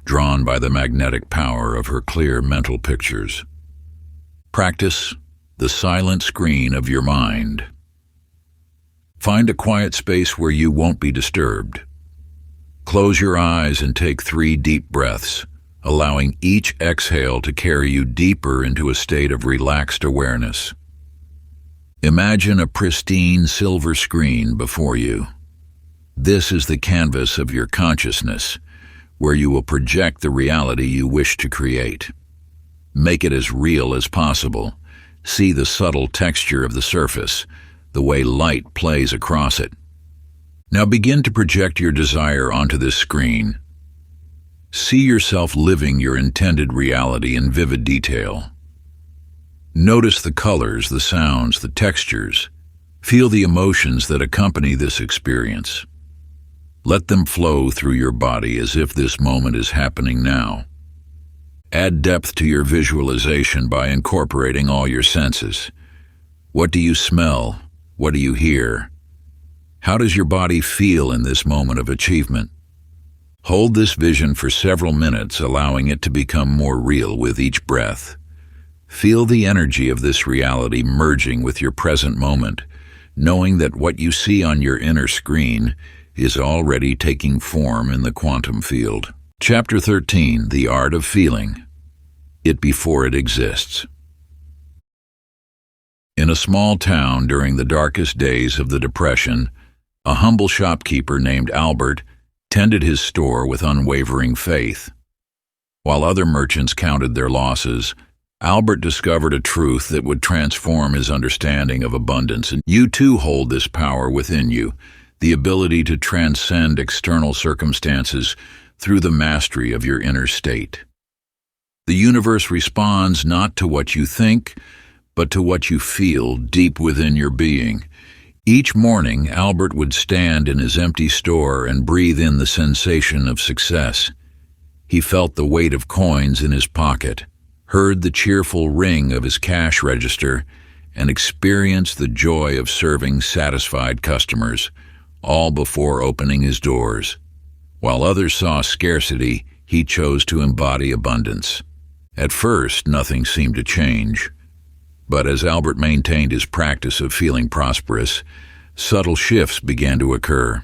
drawn by the magnetic power of her clear mental pictures. Practice the silent screen of your mind. Find a quiet space where you won't be disturbed. Close your eyes and take 3 deep breaths, allowing each exhale to carry you deeper into a state of relaxed awareness. Imagine a pristine silver screen before you. This is the canvas of your consciousness, where you will project the reality you wish to create. Make it as real as possible. See the subtle texture of the surface, the way light plays across it. Now begin to project your desire onto this screen. See yourself living your intended reality in vivid detail. Notice the colors, the sounds, the textures. Feel the emotions that accompany this experience. Let them flow through your body as if this moment is happening now. Add depth to your visualization by incorporating all your senses. What do you smell? What do you hear? How does your body feel in this moment of achievement? Hold this vision for several minutes, allowing it to become more real with each breath. Feel the energy of this reality merging with your present moment, knowing that what you see on your inner screen is already taking form in the quantum field. Chapter 13, The Art of Feeling It Before It Exists. In a small town during the darkest days of the Depression, a humble shopkeeper named Albert tended his store with unwavering faith. While other merchants counted their losses, Albert discovered a truth that would transform his understanding of abundance. And you too hold this power within you, the ability to transcend external circumstances through the mastery of your inner state. The universe responds not to what you think, but to what you feel deep within your being. Each morning, Albert would stand in his empty store and breathe in the sensation of success. He felt the weight of coins in his pocket, heard the cheerful ring of his cash register, and experienced the joy of serving satisfied customers, all before opening his doors. While others saw scarcity, he chose to embody abundance. At first, nothing seemed to change. But as Albert maintained his practice of feeling prosperous, subtle shifts began to occur.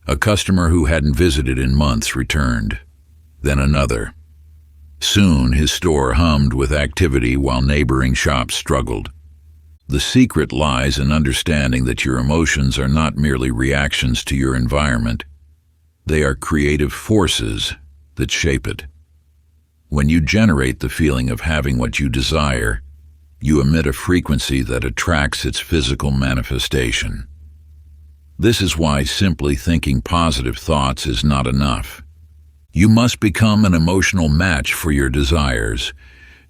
A customer who hadn't visited in months returned, then another. Soon his store hummed with activity while neighboring shops struggled. The secret lies in understanding that your emotions are not merely reactions to your environment. They are creative forces that shape it. When you generate the feeling of having what you desire, you emit a frequency that attracts its physical manifestation. This is why simply thinking positive thoughts is not enough. You must become an emotional match for your desires.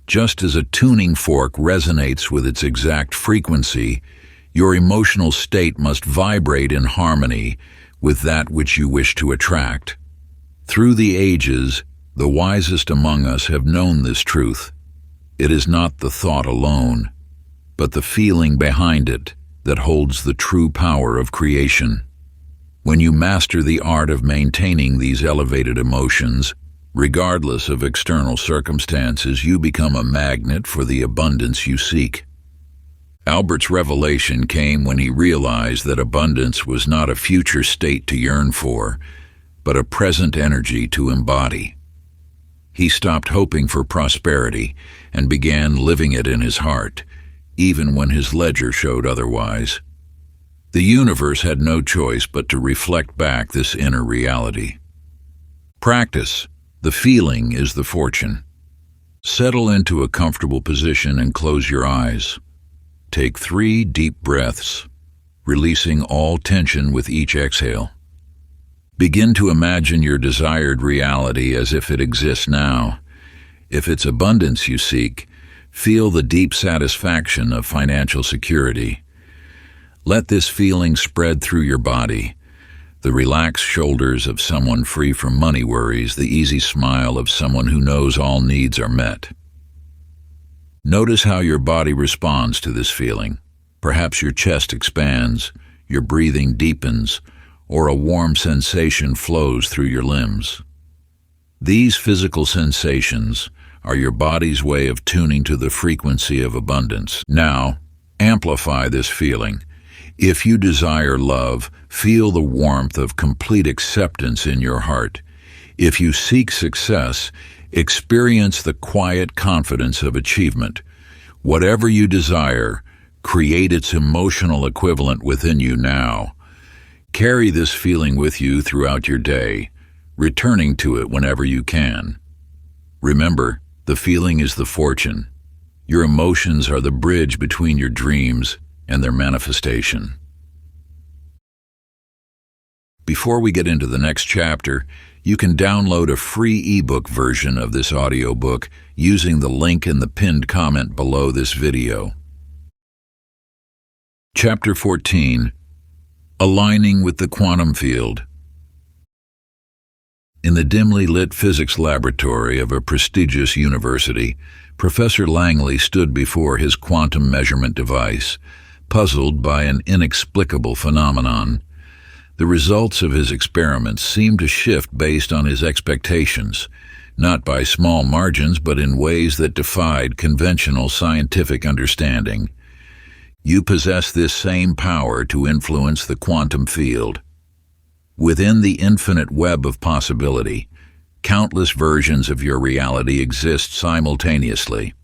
Just as a tuning fork resonates with its exact frequency, your emotional state must vibrate in harmony with that which you wish to attract. Through the ages, the wisest among us have known this truth. It is not the thought alone, but the feeling behind it that holds the true power of creation. When you master the art of maintaining these elevated emotions, regardless of external circumstances, you become a magnet for the abundance you seek. Albert's revelation came when he realized that abundance was not a future state to yearn for, but a present energy to embody. He stopped hoping for prosperity and began living it in his heart, even when his ledger showed otherwise. The universe had no choice but to reflect back this inner reality. Practice. The feeling is the fortune. Settle into a comfortable position and close your eyes. Take 3 deep breaths, releasing all tension with each exhale. Begin to imagine your desired reality as if it exists now. If it's abundance you seek, feel the deep satisfaction of financial security. Let this feeling spread through your body, the relaxed shoulders of someone free from money worries, the easy smile of someone who knows all needs are met. Notice how your body responds to this feeling. Perhaps your chest expands, your breathing deepens, or a warm sensation flows through your limbs. These physical sensations are your body's way of tuning to the frequency of abundance. Now, amplify this feeling. If you desire love, feel the warmth of complete acceptance in your heart. If you seek success, experience the quiet confidence of achievement. Whatever you desire, create its emotional equivalent within you now. Carry this feeling with you throughout your day, returning to it whenever you can. Remember, the feeling is the fortune. Your emotions are the bridge between your dreams and their manifestation. Before we get into the next chapter, you can download a free ebook version of this audiobook using the link in the pinned comment below this video. Chapter 14. Aligning with the Quantum Field. In the dimly lit physics laboratory of a prestigious university, Professor Langley stood before his quantum measurement device, puzzled by an inexplicable phenomenon. The results of his experiments seemed to shift based on his expectations, not by small margins but in ways that defied conventional scientific understanding. You possess this same power to influence the quantum field. Within the infinite web of possibility, countless versions of your reality exist simultaneously.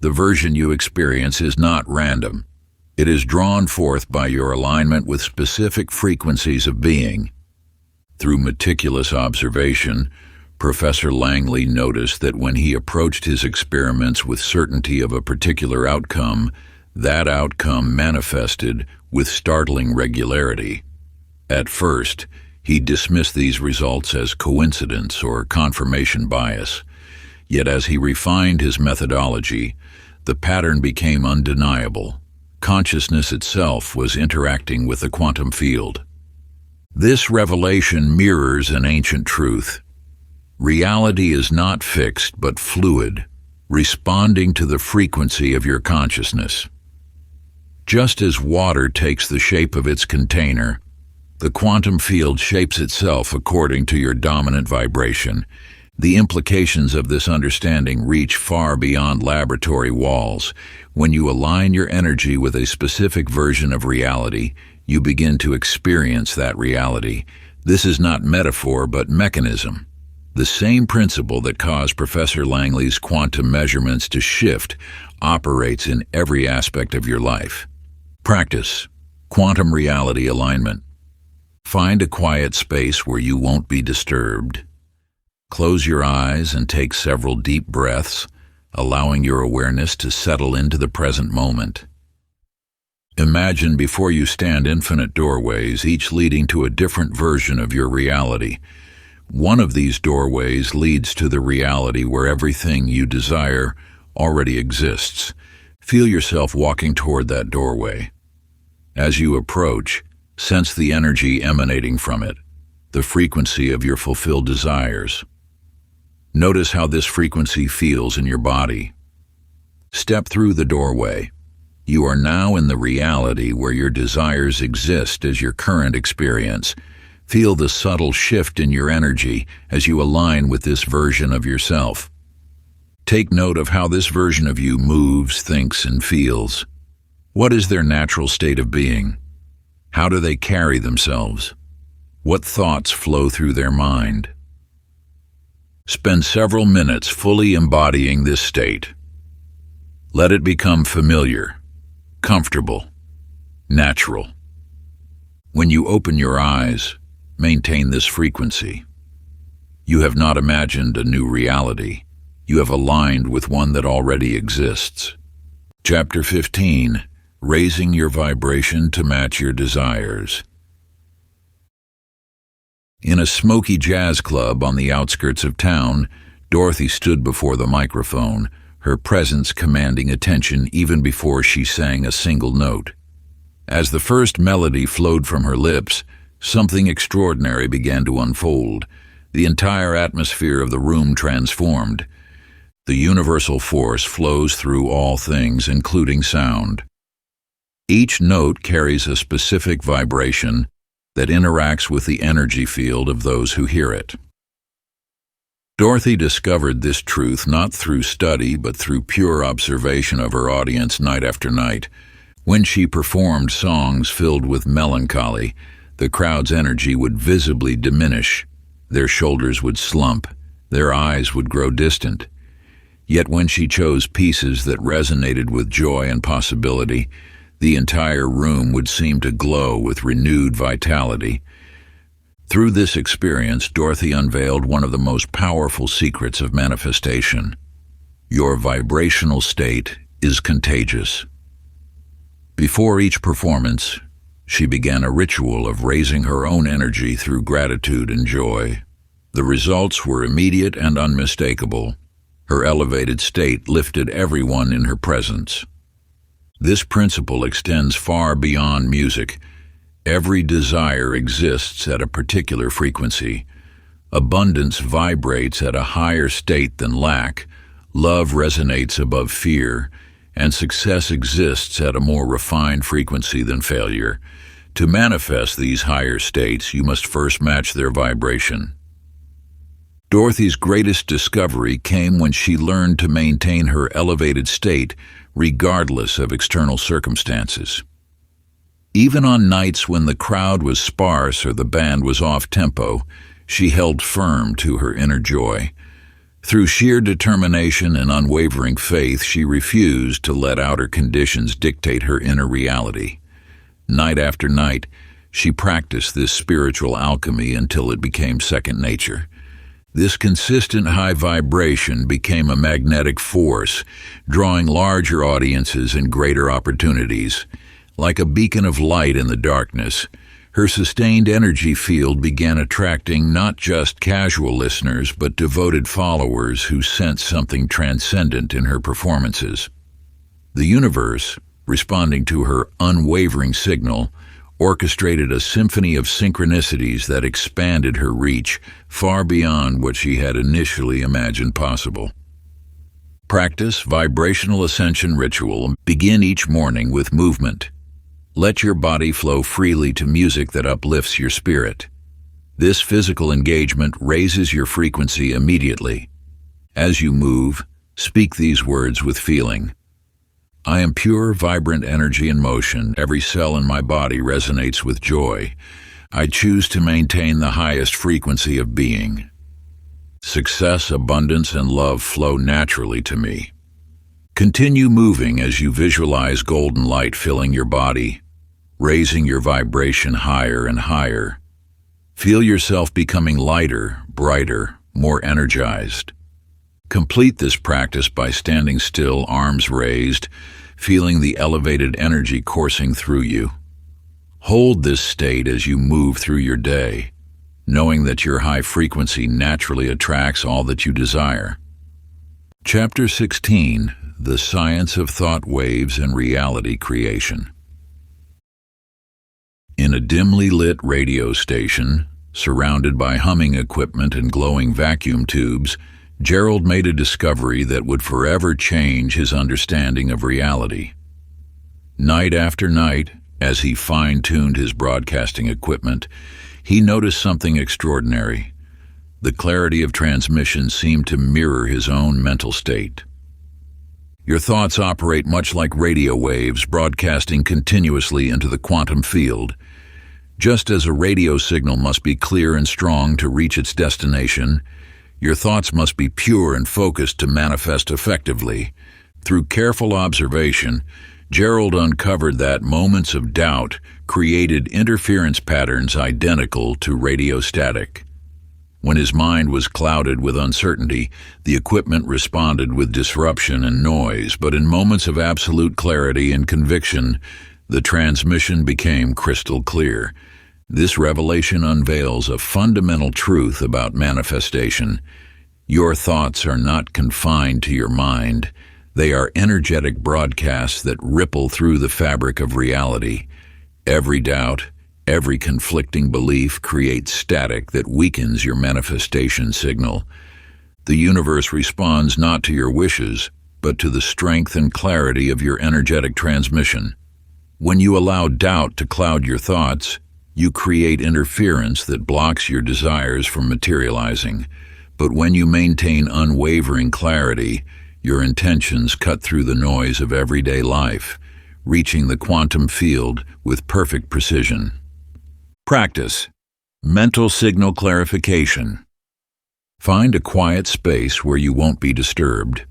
The version you experience is not random. It is drawn forth by your alignment with specific frequencies of being. Through meticulous observation, Professor Langley noticed that when he approached his experiments with certainty of a particular outcome, that outcome manifested with startling regularity. At first, he dismissed these results as coincidence or confirmation bias. Yet as he refined his methodology, the pattern became undeniable. Consciousness itself was interacting with the quantum field. This revelation mirrors an ancient truth. Reality is not fixed but fluid, responding to the frequency of your consciousness. Just as water takes the shape of its container, the quantum field shapes itself according to your dominant vibration. The implications of this understanding reach far beyond laboratory walls. When you align your energy with a specific version of reality, you begin to experience that reality. This is not metaphor but mechanism. The same principle that caused Professor Langley's quantum measurements to shift operates in every aspect of your life. Practice quantum reality alignment. Find a quiet space where you won't be disturbed. Close your eyes and take several deep breaths, allowing your awareness to settle into the present moment. Imagine before you stand infinite doorways, each leading to a different version of your reality. One of these doorways leads to the reality where everything you desire already exists. Feel yourself walking toward that doorway. As you approach, sense the energy emanating from it, the frequency of your fulfilled desires. Notice how this frequency feels in your body. Step through the doorway. You are now in the reality where your desires exist as your current experience. Feel the subtle shift in your energy as you align with this version of yourself. Take note of how this version of you moves, thinks, and feels. What is their natural state of being? How do they carry themselves? What thoughts flow through their mind? Spend several minutes fully embodying this state. Let it become familiar, comfortable, natural. When you open your eyes, maintain this frequency. You have not imagined a new reality. You have aligned with one that already exists. Chapter 15. Raising your vibration to match your desires. In a smoky jazz club on the outskirts of town, Dorothy stood before the microphone, her presence commanding attention even before she sang a single note. As the first melody flowed from her lips, something extraordinary began to unfold. The entire atmosphere of the room transformed. The universal force flows through all things, including sound. Each note carries a specific vibration that interacts with the energy field of those who hear it. Dorothy discovered this truth not through study but through pure observation of her audience night after night. When she performed songs filled with melancholy, the crowd's energy would visibly diminish. Their shoulders would slump, their eyes would grow distant. Yet when she chose pieces that resonated with joy and possibility, the entire room would seem to glow with renewed vitality. Through this experience, Dorothy unveiled one of the most powerful secrets of manifestation. Your vibrational state is contagious. Before each performance, she began a ritual of raising her own energy through gratitude and joy. The results were immediate and unmistakable. Her elevated state lifted everyone in her presence. This principle extends far beyond music. Every desire exists at a particular frequency. Abundance vibrates at a higher state than lack. Love resonates above fear, and success exists at a more refined frequency than failure. To manifest these higher states, you must first match their vibration. Dorothy's greatest discovery came when she learned to maintain her elevated state regardless of external circumstances. Even on nights when the crowd was sparse or the band was off-tempo, she held firm to her inner joy. Through sheer determination and unwavering faith, she refused to let outer conditions dictate her inner reality. Night after night, she practiced this spiritual alchemy until it became second nature. This consistent high vibration became a magnetic force, drawing larger audiences and greater opportunities. Like a beacon of light in the darkness, her sustained energy field began attracting not just casual listeners but devoted followers who sensed something transcendent in her performances. The universe, responding to her unwavering signal, orchestrated a symphony of synchronicities that expanded her reach far beyond what she had initially imagined possible. Practice vibrational ascension ritual. Begin each morning with movement. Let your body flow freely to music that uplifts your spirit. This physical engagement raises your frequency immediately. As you move, speak these words with feeling. I am pure, vibrant energy in motion. Every cell in my body resonates with joy. I choose to maintain the highest frequency of being. Success, abundance, and love flow naturally to me. Continue moving as you visualize golden light filling your body, raising your vibration higher and higher. Feel yourself becoming lighter, brighter, more energized. Complete this practice by standing still, arms raised, feeling the elevated energy coursing through you. Hold this state as you move through your day, knowing that your high frequency naturally attracts all that you desire. Chapter 16. The Science of Thought Waves and Reality Creation. In a dimly lit radio station, surrounded by humming equipment and glowing vacuum tubes, Gerald made a discovery that would forever change his understanding of reality. Night after night, as he fine-tuned his broadcasting equipment, he noticed something extraordinary. The clarity of transmission seemed to mirror his own mental state. Your thoughts operate much like radio waves, broadcasting continuously into the quantum field. Just as a radio signal must be clear and strong to reach its destination, your thoughts must be pure and focused to manifest effectively. Through careful observation, Gerald uncovered that moments of doubt created interference patterns identical to radio static. When his mind was clouded with uncertainty, the equipment responded with disruption and noise, but in moments of absolute clarity and conviction, the transmission became crystal clear. This revelation unveils a fundamental truth about manifestation. Your thoughts are not confined to your mind. They are energetic broadcasts that ripple through the fabric of reality. Every doubt, every conflicting belief creates static that weakens your manifestation signal. The universe responds not to your wishes, but to the strength and clarity of your energetic transmission. When you allow doubt to cloud your thoughts, you create interference that blocks your desires from materializing. But when you maintain unwavering clarity, your intentions cut through the noise of everyday life, reaching the quantum field with perfect precision. Practice. Mental signal clarification. Find a quiet space where you won't be disturbed.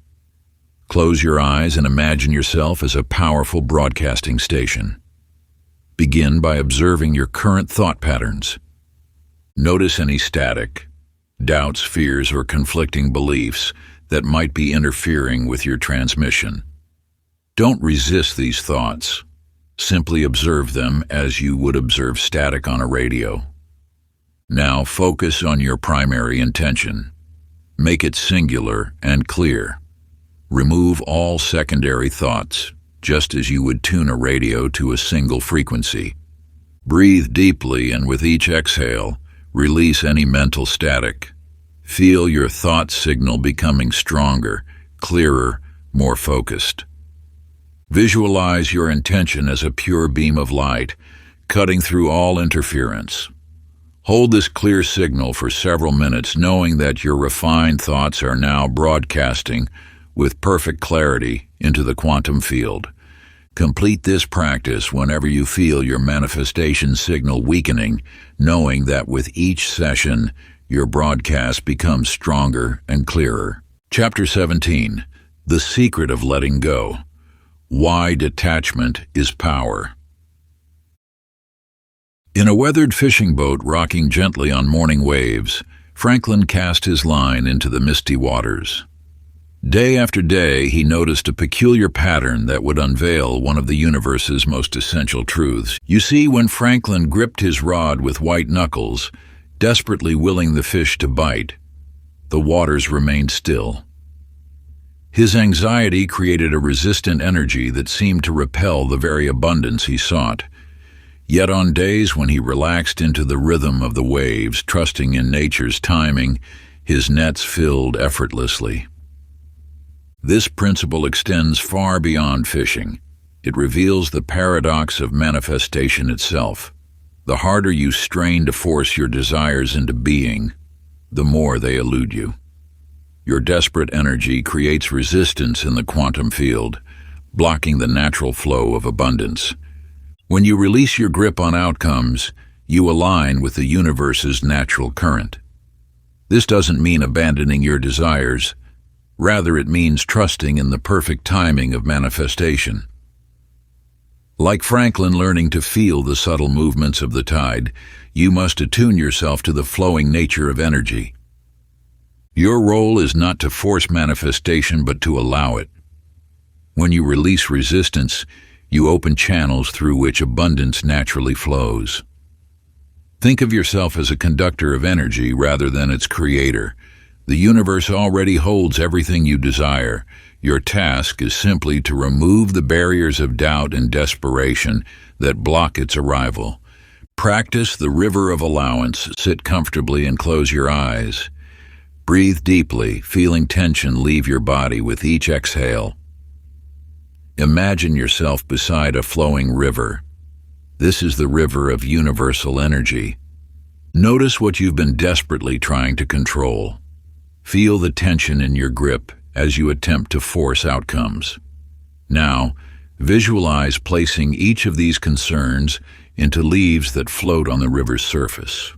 Close your eyes and imagine yourself as a powerful broadcasting station. Begin by observing your current thought patterns. Notice any static, doubts, fears, or conflicting beliefs that might be interfering with your transmission. Don't resist these thoughts. Simply observe them as you would observe static on a radio. Now focus on your primary intention. Make it singular and clear. Remove all secondary thoughts, just as you would tune a radio to a single frequency. Breathe deeply, and with each exhale, release any mental static. Feel your thought signal becoming stronger, clearer, more focused. Visualize your intention as a pure beam of light, cutting through all interference. Hold this clear signal for several minutes, knowing that your refined thoughts are now broadcasting with perfect clarity into the quantum field. Complete this practice whenever you feel your manifestation signal weakening, knowing that with each session, your broadcast becomes stronger and clearer. Chapter 17. The Secret of Letting Go. Why Detachment is Power. In a weathered fishing boat rocking gently on morning waves, Franklin cast his line into the misty waters. Day after day, he noticed a peculiar pattern that would unveil one of the universe's most essential truths. You see, when Franklin gripped his rod with white knuckles, desperately willing the fish to bite, the waters remained still. His anxiety created a resistant energy that seemed to repel the very abundance he sought. Yet on days when he relaxed into the rhythm of the waves, trusting in nature's timing, his nets filled effortlessly. This principle extends far beyond fishing. It reveals the paradox of manifestation itself. The harder you strain to force your desires into being, the more they elude you. Your desperate energy creates resistance in the quantum field, blocking the natural flow of abundance. When you release your grip on outcomes, you align with the universe's natural current. This doesn't mean abandoning your desires. Rather, it means trusting in the perfect timing of manifestation. Like Franklin learning to feel the subtle movements of the tide, you must attune yourself to the flowing nature of energy. Your role is not to force manifestation, but to allow it. When you release resistance, you open channels through which abundance naturally flows. Think of yourself as a conductor of energy rather than its creator. The universe already holds everything you desire. Your task is simply to remove the barriers of doubt and desperation that block its arrival. Practice the river of allowance. Sit comfortably and close your eyes. Breathe deeply, feeling tension leave your body with each exhale. Imagine yourself beside a flowing river. This is the river of universal energy. Notice what you've been desperately trying to control. Feel the tension in your grip as you attempt to force outcomes. Now, visualize placing each of these concerns into leaves that float on the river's surface.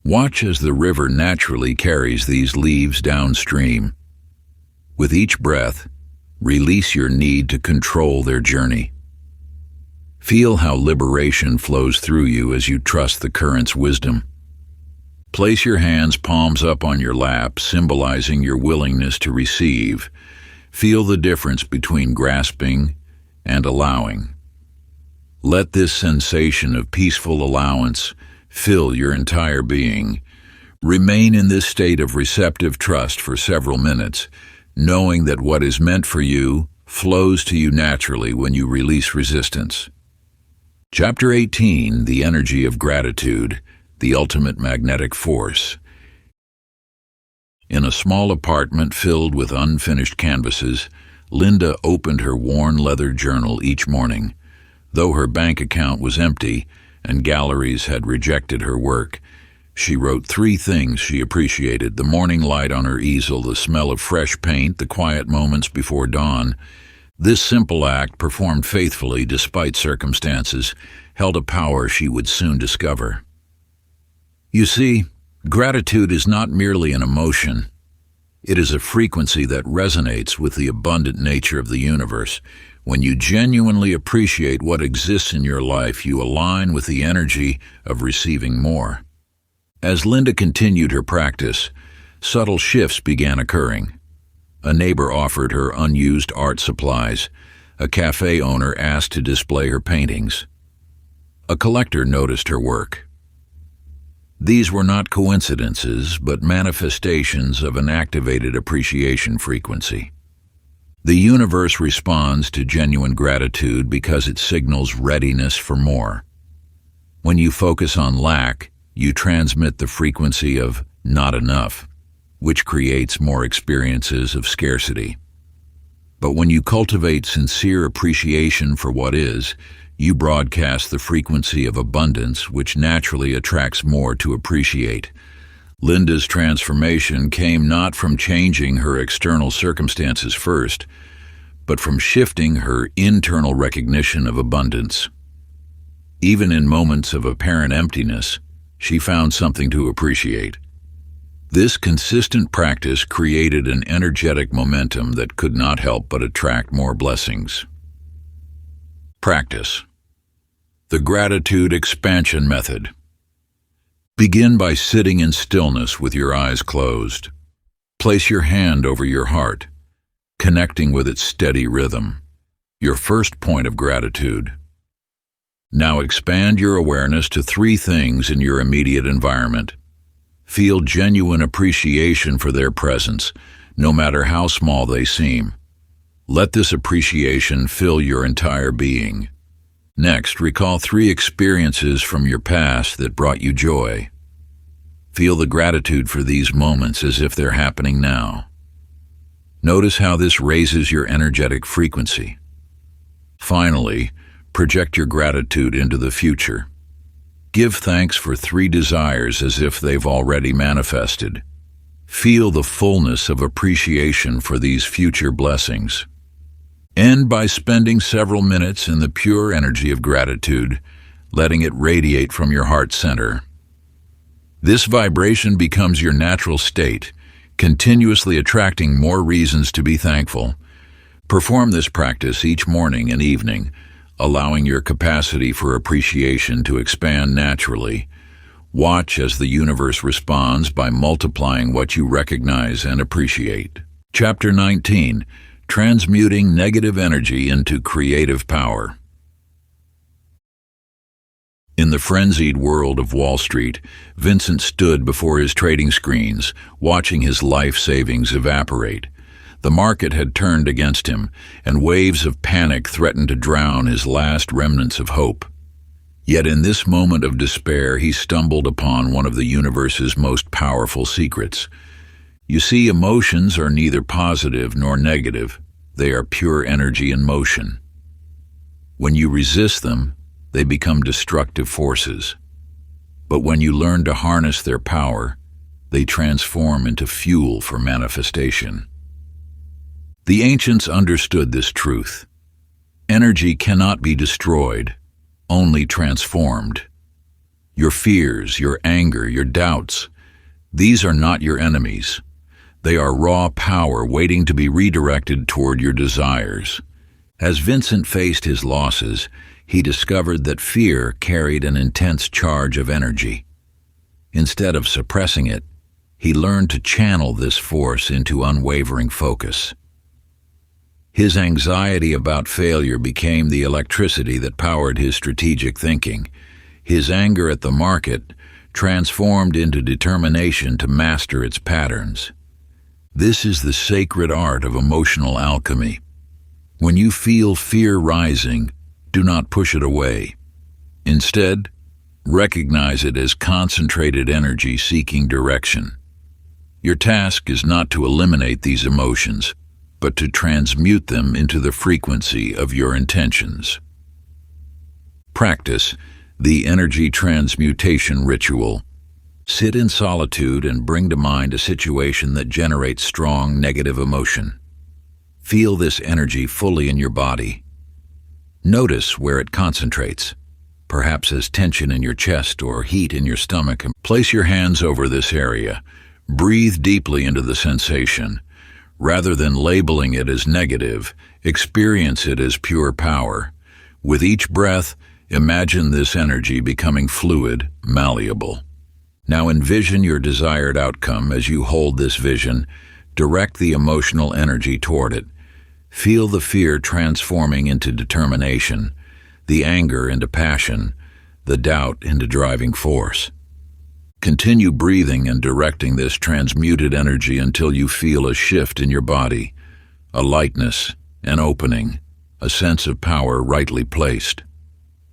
Watch as the river naturally carries these leaves downstream. With each breath, release your need to control their journey. Feel how liberation flows through you as you trust the current's wisdom. Place your hands palms up on your lap, symbolizing your willingness to receive. Feel the difference between grasping and allowing. Let this sensation of peaceful allowance fill your entire being. Remain in this state of receptive trust for several minutes, knowing that what is meant for you flows to you naturally when you release resistance. Chapter 18. The Energy of Gratitude. The Ultimate Magnetic Force. In a small apartment filled with unfinished canvases, Linda opened her worn leather journal each morning. Though her bank account was empty and galleries had rejected her work, She wrote 3 things she appreciated: the morning light on her easel, the smell of fresh paint, the quiet moments before dawn. This simple act, performed faithfully despite circumstances, held a power she would soon discover. You see, gratitude is not merely an emotion. It is a frequency that resonates with the abundant nature of the universe. When you genuinely appreciate what exists in your life, you align with the energy of receiving more. As Linda continued her practice, subtle shifts began occurring. A neighbor offered her unused art supplies. A cafe owner asked to display her paintings. A collector noticed her work. These were not coincidences, but manifestations of an activated appreciation frequency. The universe responds to genuine gratitude because it signals readiness for more. When you focus on lack, you transmit the frequency of not enough, which creates more experiences of scarcity. But when you cultivate sincere appreciation for what is, you broadcast the frequency of abundance, which naturally attracts more to appreciate. Linda's transformation came not from changing her external circumstances first, but from shifting her internal recognition of abundance. Even in moments of apparent emptiness, she found something to appreciate. This consistent practice created an energetic momentum that could not help but attract more blessings. Practice. The Gratitude Expansion Method. Begin by sitting in stillness with your eyes closed. Place your hand over your heart, connecting with its steady rhythm, your first point of gratitude. Now expand your awareness to 3 things in your immediate environment. Feel genuine appreciation for their presence, no matter how small they seem. Let this appreciation fill your entire being. Next, recall 3 experiences from your past that brought you joy. Feel the gratitude for these moments as if they're happening now. Notice how this raises your energetic frequency. Finally, project your gratitude into the future. Give thanks for 3 desires as if they've already manifested. Feel the fullness of appreciation for these future blessings. End by spending several minutes in the pure energy of gratitude, letting it radiate from your heart center. This vibration becomes your natural state, continuously attracting more reasons to be thankful. Perform this practice each morning and evening, allowing your capacity for appreciation to expand naturally. Watch as the universe responds by multiplying what you recognize and appreciate. Chapter 19. Transmuting Negative Energy into Creative Power. In the frenzied world of Wall Street, Vincent stood before his trading screens, watching his life savings evaporate. The market had turned against him, and waves of panic threatened to drown his last remnants of hope. Yet in this moment of despair, he stumbled upon one of the universe's most powerful secrets. You see, emotions are neither positive nor negative. They are pure energy in motion. When you resist them, they become destructive forces. But when you learn to harness their power, they transform into fuel for manifestation. The ancients understood this truth. Energy cannot be destroyed, only transformed. Your fears, your anger, your doubts, these are not your enemies. They are raw power waiting to be redirected toward your desires. As Vincent faced his losses, he discovered that fear carried an intense charge of energy. Instead of suppressing it, he learned to channel this force into unwavering focus. His anxiety about failure became the electricity that powered his strategic thinking. His anger at the market transformed into determination to master its patterns. This is the sacred art of emotional alchemy. When you feel fear rising, do not push it away. Instead, recognize it as concentrated energy seeking direction. Your task is not to eliminate these emotions, but to transmute them into the frequency of your intentions. Practice the energy transmutation ritual. Sit in solitude and bring to mind a situation that generates strong negative emotion. Feel this energy fully in your body. Notice where it concentrates, perhaps as tension in your chest or heat in your stomach, and place your hands over this area. Breathe deeply into the sensation. Rather than labeling it as negative, experience it as pure power. With each breath, imagine this energy becoming fluid, malleable. Now envision your desired outcome as you hold this vision. Direct the emotional energy toward it. Feel the fear transforming into determination, the anger into passion, the doubt into driving force. Continue breathing and directing this transmuted energy until you feel a shift in your body, a lightness, an opening, a sense of power rightly placed.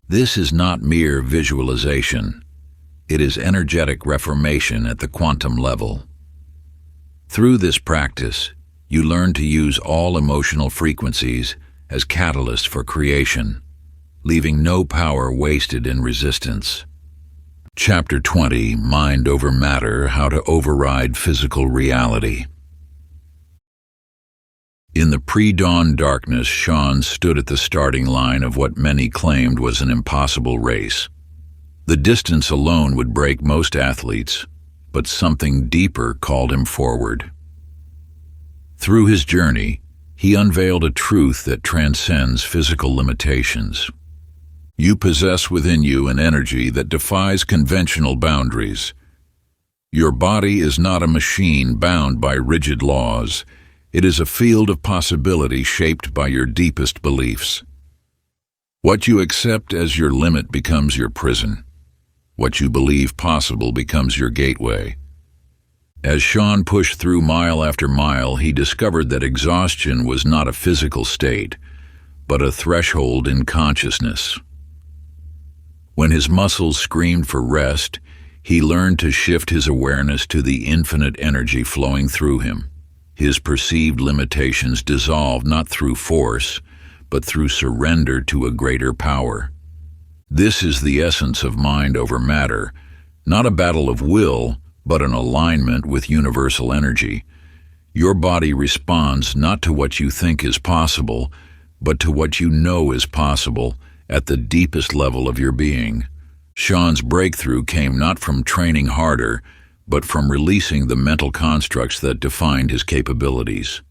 This is not mere visualization. It is energetic reformation at the quantum level. Through this practice, you learn to use all emotional frequencies as catalysts for creation, leaving no power wasted in resistance. Chapter 20, Mind Over Matter, How to Override Physical Reality. In the pre-dawn darkness, Sean stood at the starting line of what many claimed was an impossible race. The distance alone would break most athletes, but something deeper called him forward. Through his journey, he unveiled a truth that transcends physical limitations. You possess within you an energy that defies conventional boundaries. Your body is not a machine bound by rigid laws. It is a field of possibility shaped by your deepest beliefs. What you accept as your limit becomes your prison. What you believe possible becomes your gateway. As Sean pushed through mile after mile, he discovered that exhaustion was not a physical state, but a threshold in consciousness. When his muscles screamed for rest, he learned to shift his awareness to the infinite energy flowing through him. His perceived limitations dissolved not through force, but through surrender to a greater power. This is the essence of mind over matter, not a battle of will, but an alignment with universal energy. Your body responds not to what you think is possible, but to what you know is possible at the deepest level of your being. Sean's breakthrough came not from training harder, but from releasing the mental constructs that defined his capabilities.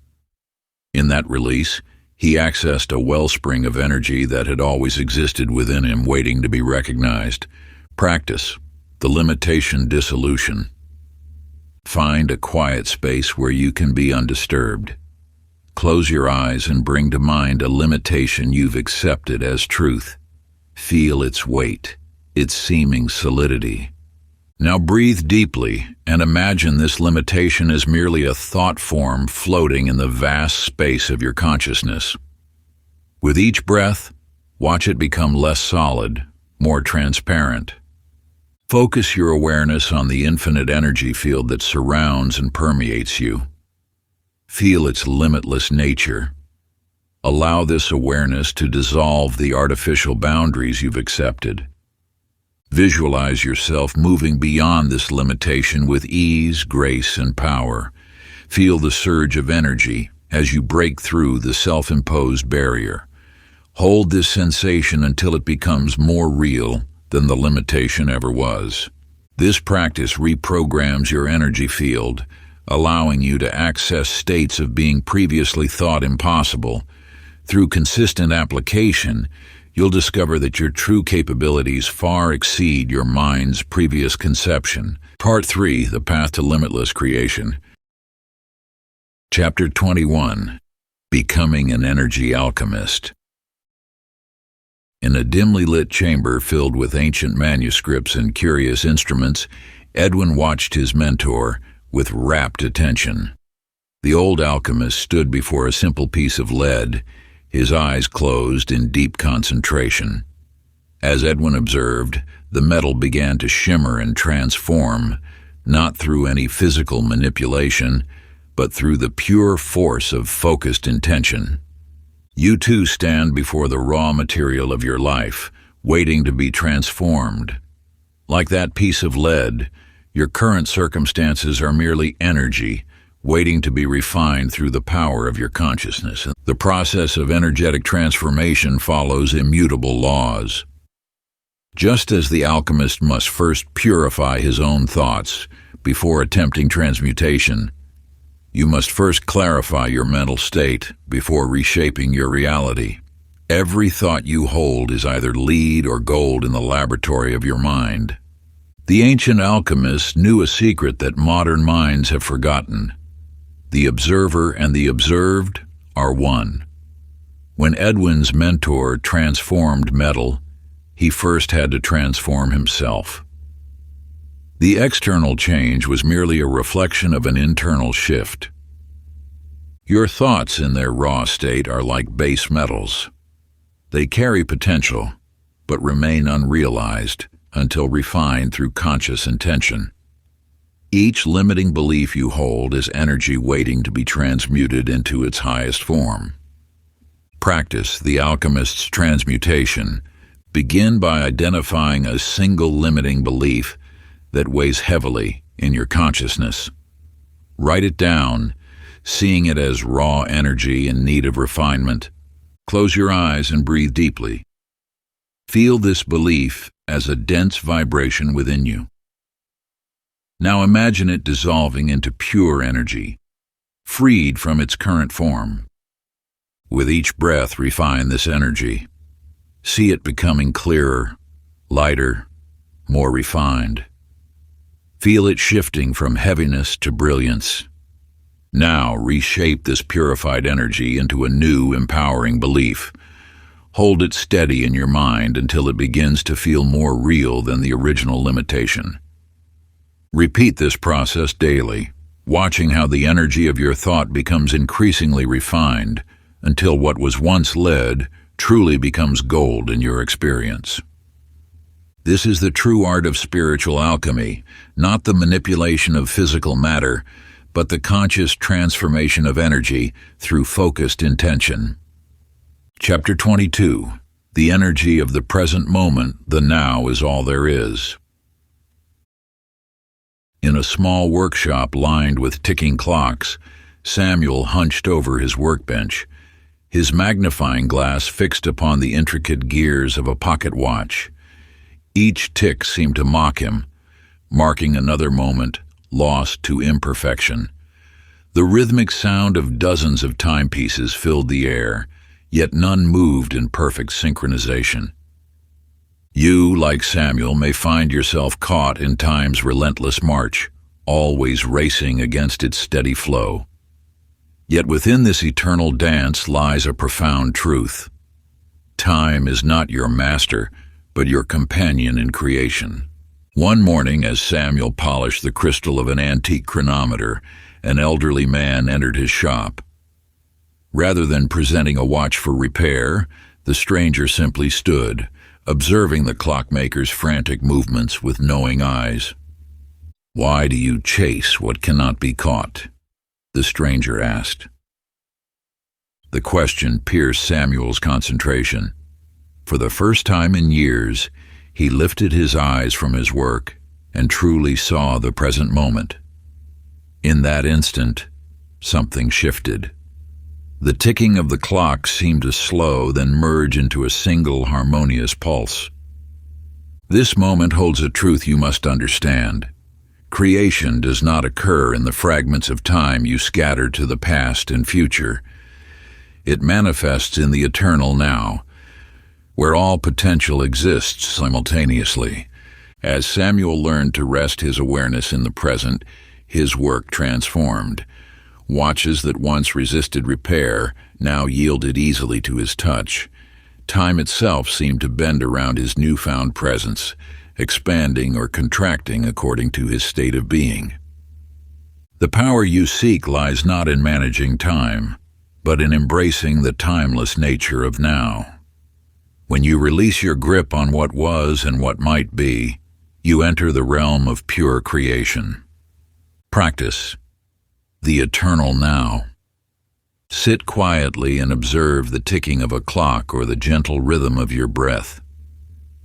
In that release, he accessed a wellspring of energy that had always existed within him, waiting to be recognized. Practice the limitation dissolution. Find a quiet space where you can be undisturbed. Close your eyes and bring to mind a limitation you've accepted as truth. Feel its weight, its seeming solidity. Now breathe deeply and imagine this limitation as merely a thought form floating in the vast space of your consciousness. With each breath, watch it become less solid, more transparent. Focus your awareness on the infinite energy field that surrounds and permeates you. Feel its limitless nature. Allow this awareness to dissolve the artificial boundaries you've accepted. Visualize yourself moving beyond this limitation with ease, grace, and power. Feel the surge of energy as you break through the self-imposed barrier. Hold this sensation until it becomes more real than the limitation ever was. This practice reprograms your energy field, allowing you to access states of being previously thought impossible. Through consistent application, you'll discover that your true capabilities far exceed your mind's previous conception. Part 3, The Path to Limitless Creation. Chapter 21, Becoming an Energy Alchemist. In a dimly lit chamber filled with ancient manuscripts and curious instruments, Edwin watched his mentor with rapt attention. The old alchemist stood before a simple piece of lead, his eyes closed in deep concentration. As Edwin observed, the metal began to shimmer and transform, not through any physical manipulation, but through the pure force of focused intention. You too stand before the raw material of your life, waiting to be transformed. Like that piece of lead, Your current circumstances are merely energy, waiting to be refined through the power of your consciousness. The process of energetic transformation follows immutable laws. Just as the alchemist must first purify his own thoughts before attempting transmutation, you must first clarify your mental state before reshaping your reality. Every thought you hold is either lead or gold in the laboratory of your mind. The ancient alchemists knew a secret that modern minds have forgotten. The observer and the observed are one. When Edwin's mentor transformed metal, he first had to transform himself. The external change was merely a reflection of an internal shift. Your thoughts in their raw state are like base metals. They carry potential, but remain unrealized until refined through conscious intention. Each limiting belief you hold is energy waiting to be transmuted into its highest form. Practice the alchemist's transmutation. Begin by identifying a single limiting belief that weighs heavily in your consciousness. Write it down, seeing it as raw energy in need of refinement. Close your eyes and breathe deeply. Feel this belief as a dense vibration within you. Now imagine it dissolving into pure energy, freed from its current form. With each breath, refine this energy. See it becoming clearer, lighter, more refined. Feel it shifting from heaviness to brilliance. Now reshape this purified energy into a new, empowering belief. Hold it steady in your mind until it begins to feel more real than the original limitation. Repeat this process daily, watching how the energy of your thought becomes increasingly refined until what was once lead truly becomes gold in your experience. This is the true art of spiritual alchemy, not the manipulation of physical matter, but the conscious transformation of energy through focused intention. Chapter 22. The energy of the present moment, the now, is all there is. In a small workshop lined with ticking clocks, Samuel hunched over his workbench, his magnifying glass fixed upon the intricate gears of a pocket watch. Each tick seemed to mock him, marking another moment lost to imperfection. The rhythmic sound of dozens of timepieces filled the air, yet none moved in perfect synchronization. You, like Samuel, may find yourself caught in time's relentless march, always racing against its steady flow. Yet within this eternal dance lies a profound truth. Time is not your master, but your companion in creation. One morning, as Samuel polished the crystal of an antique chronometer, an elderly man entered his shop. Rather than presenting a watch for repair, the stranger simply stood, observing the clockmaker's frantic movements with knowing eyes. "Why do you chase what cannot be caught?" the stranger asked. The question pierced Samuel's concentration. For the first time in years, he lifted his eyes from his work and truly saw the present moment. In that instant, something shifted. The ticking of the clock seemed to slow, then merge into a single harmonious pulse. This moment holds a truth you must understand. Creation does not occur in the fragments of time you scatter to the past and future. It manifests in the eternal now, where all potential exists simultaneously. As Samuel learned to rest his awareness in the present, his work transformed. Watches that once resisted repair now yielded easily to his touch. Time itself seemed to bend around his newfound presence, expanding or contracting according to his state of being. The power you seek lies not in managing time, but in embracing the timeless nature of now. When you release your grip on what was and what might be, you enter the realm of pure creation. Practice the eternal now. Sit quietly and observe the ticking of a clock or the gentle rhythm of your breath.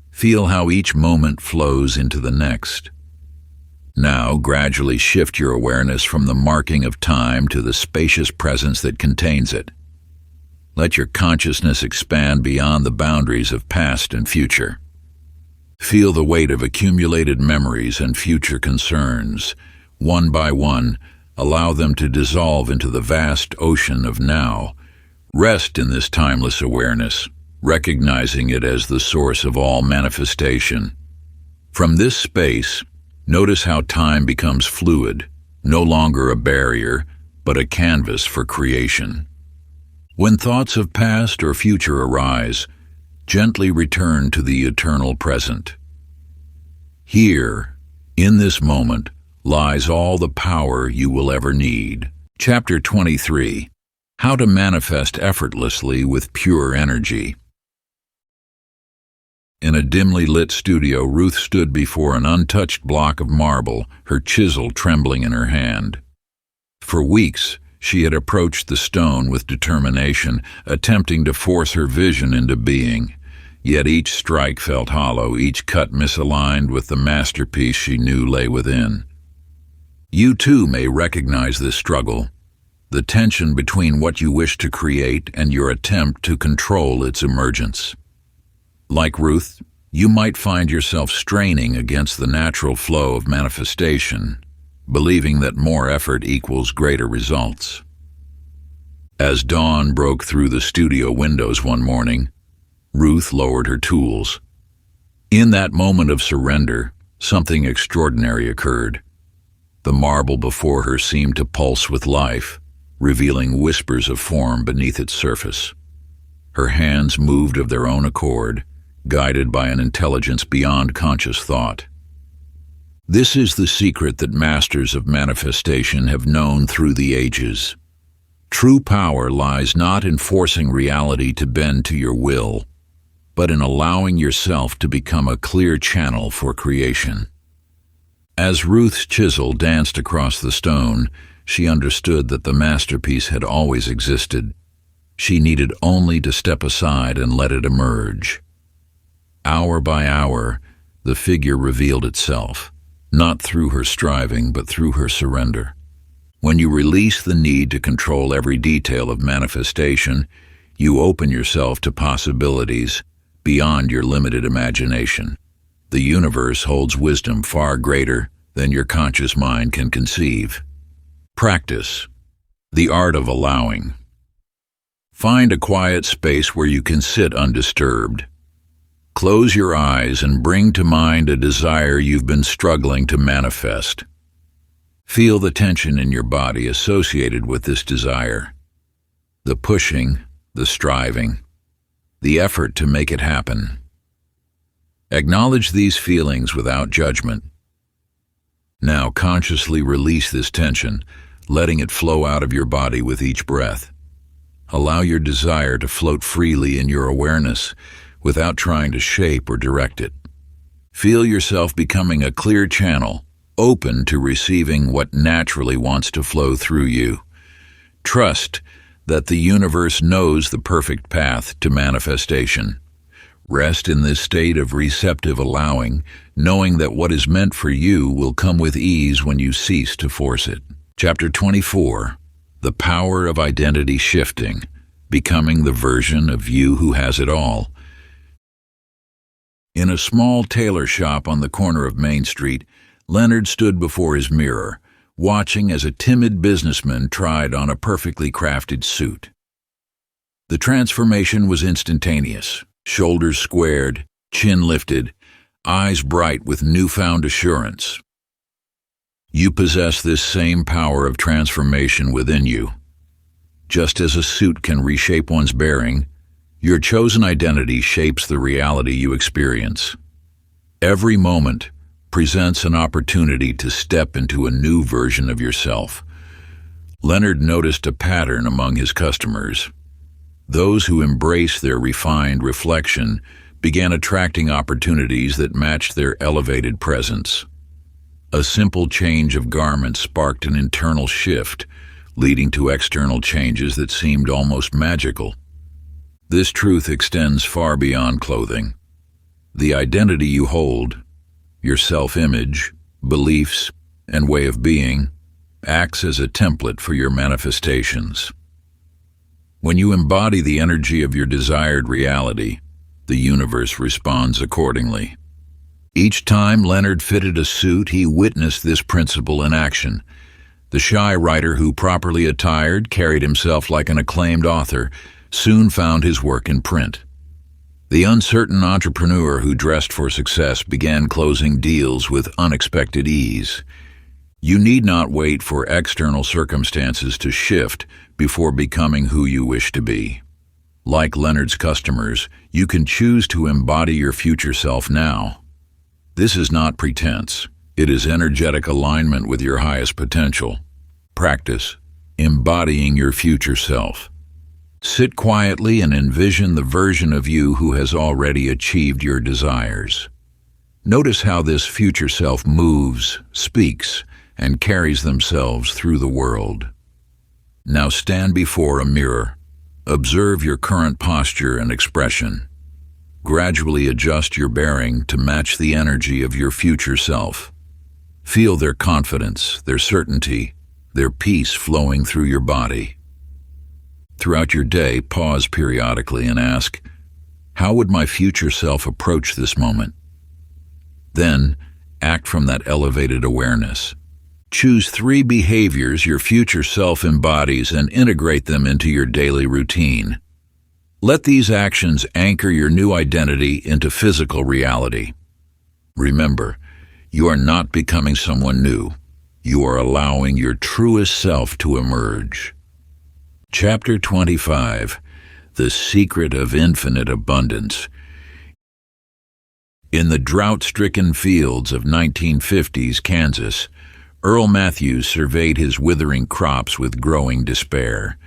Feel how each moment flows into the next. Now, gradually shift your awareness from the marking of time to the spacious presence that contains it. Let your consciousness expand beyond the boundaries of past and future. Feel the weight of accumulated memories and future concerns. One by one, allow them to dissolve into the vast ocean of now. Rest in this timeless awareness, recognizing it as the source of all manifestation. From this space, notice how time becomes fluid, no longer a barrier, but a canvas for creation. When thoughts of past or future arise, gently return to the eternal present. Here, in this moment, lies all the power you will ever need. Chapter 23. How to manifest effortlessly with pure energy. In a dimly lit studio, Ruth stood before an untouched block of marble, her chisel trembling in her hand. For weeks, she had approached the stone with determination, attempting to force her vision into being. Yet each strike felt hollow, each cut misaligned with the masterpiece she knew lay within. You too may recognize this struggle, the tension between what you wish to create and your attempt to control its emergence. Like Ruth, you might find yourself straining against the natural flow of manifestation, believing that more effort equals greater results. As dawn broke through the studio windows one morning, Ruth lowered her tools. In that moment of surrender, something extraordinary occurred. The marble before her seemed to pulse with life, revealing whispers of form beneath its surface. Her hands moved of their own accord, guided by an intelligence beyond conscious thought. This is the secret that masters of manifestation have known through the ages. True power lies not in forcing reality to bend to your will, but in allowing yourself to become a clear channel for creation. As Ruth's chisel danced across the stone, she understood that the masterpiece had always existed. She needed only to step aside and let it emerge. Hour by hour, the figure revealed itself, not through her striving, but through her surrender. When you release the need to control every detail of manifestation, you open yourself to possibilities beyond your limited imagination. The universe holds wisdom far greater than your conscious mind can conceive. Practice. The art of allowing. Find a quiet space where you can sit undisturbed. Close your eyes and bring to mind a desire you've been struggling to manifest. Feel the tension in your body associated with this desire. The pushing, the striving, the effort to make it happen. Acknowledge these feelings without judgment. Now consciously release this tension, letting it flow out of your body with each breath. Allow your desire to float freely in your awareness without trying to shape or direct it. Feel yourself becoming a clear channel, open to receiving what naturally wants to flow through you. Trust that the universe knows the perfect path to manifestation. Rest in this state of receptive allowing, knowing that what is meant for you will come with ease when you cease to force it. Chapter 24. The Power of Identity Shifting, Becoming the Version of You Who Has It All. In a small tailor shop on the corner of Main Street, Leonard stood before his mirror, watching as a timid businessman tried on a perfectly crafted suit. The transformation was instantaneous. Shoulders squared, chin lifted, eyes bright with newfound assurance. You possess this same power of transformation within you. Just as a suit can reshape one's bearing, your chosen identity shapes the reality you experience. Every moment presents an opportunity to step into a new version of yourself. Leonard noticed a pattern among his customers. Those who embraced their refined reflection began attracting opportunities that matched their elevated presence. A simple change of garments sparked an internal shift, leading to external changes that seemed almost magical. This truth extends far beyond clothing. The identity you hold, your self-image, beliefs, and way of being acts as a template for your manifestations. When you embody the energy of your desired reality, the universe responds accordingly. Each time Leonard fitted a suit, he witnessed this principle in action. The shy writer who, properly attired, carried himself like an acclaimed author, soon found his work in print. The uncertain entrepreneur who dressed for success began closing deals with unexpected ease. You need not wait for external circumstances to shift before becoming who you wish to be. Like Leonard's customers, you can choose to embody your future self now. This is not pretense. It is energetic alignment with your highest potential. Practice embodying your future self. Sit quietly and envision the version of you who has already achieved your desires. Notice how this future self moves, speaks, and carries themselves through the world. Now stand before a mirror. Observe your current posture and expression. Gradually adjust your bearing to match the energy of your future self. Feel their confidence, their certainty, their peace flowing through your body. Throughout your day, pause periodically and ask, how would my future self approach this moment? Then, act from that elevated awareness. Choose 3 behaviors your future self embodies and integrate them into your daily routine. Let these actions anchor your new identity into physical reality. Remember, you are not becoming someone new. You are allowing your truest self to emerge. Chapter 25. The Secret of Infinite Abundance. In the drought-stricken fields of 1950s Kansas, Earl Matthews surveyed his withering crops with growing despair.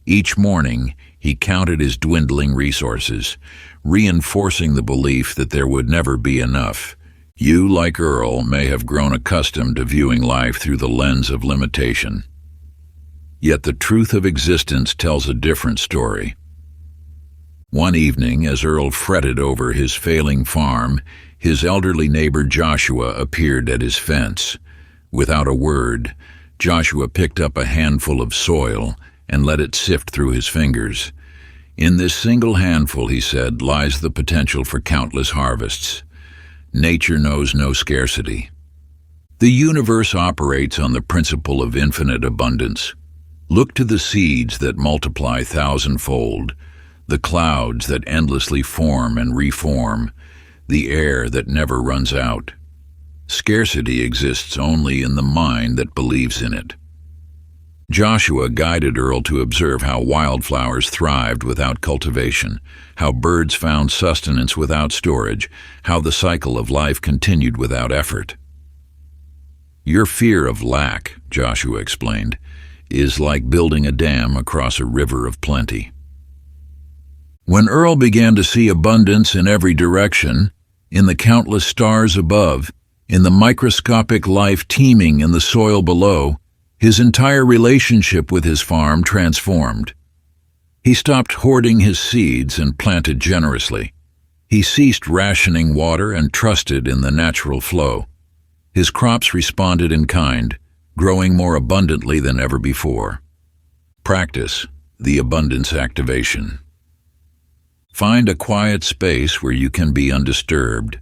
Each morning, he counted his dwindling resources, reinforcing the belief that there would never be enough. You, like Earl, may have grown accustomed to viewing life through the lens of limitation. Yet the truth of existence tells a different story. One evening, as Earl fretted over his failing farm, his elderly neighbor Joshua appeared at his fence. Without a word, Joshua picked up a handful of soil and let it sift through his fingers. In this single handful, he said, lies the potential for countless harvests. Nature knows no scarcity. The universe operates on the principle of infinite abundance. Look to the seeds that multiply thousandfold, the clouds that endlessly form and reform, the air that never runs out. Scarcity exists only in the mind that believes in it. Joshua guided Earl to observe how wildflowers thrived without cultivation, how birds found sustenance without storage, how the cycle of life continued without effort. Your fear of lack, Joshua explained, is like building a dam across a river of plenty. When Earl began to see abundance in every direction, in the countless stars above, in the microscopic life teeming in the soil below, his entire relationship with his farm transformed. He stopped hoarding his seeds and planted generously. He ceased rationing water and trusted in the natural flow. His crops responded in kind, growing more abundantly than ever before. Practice the abundance activation. Find a quiet space where you can be undisturbed.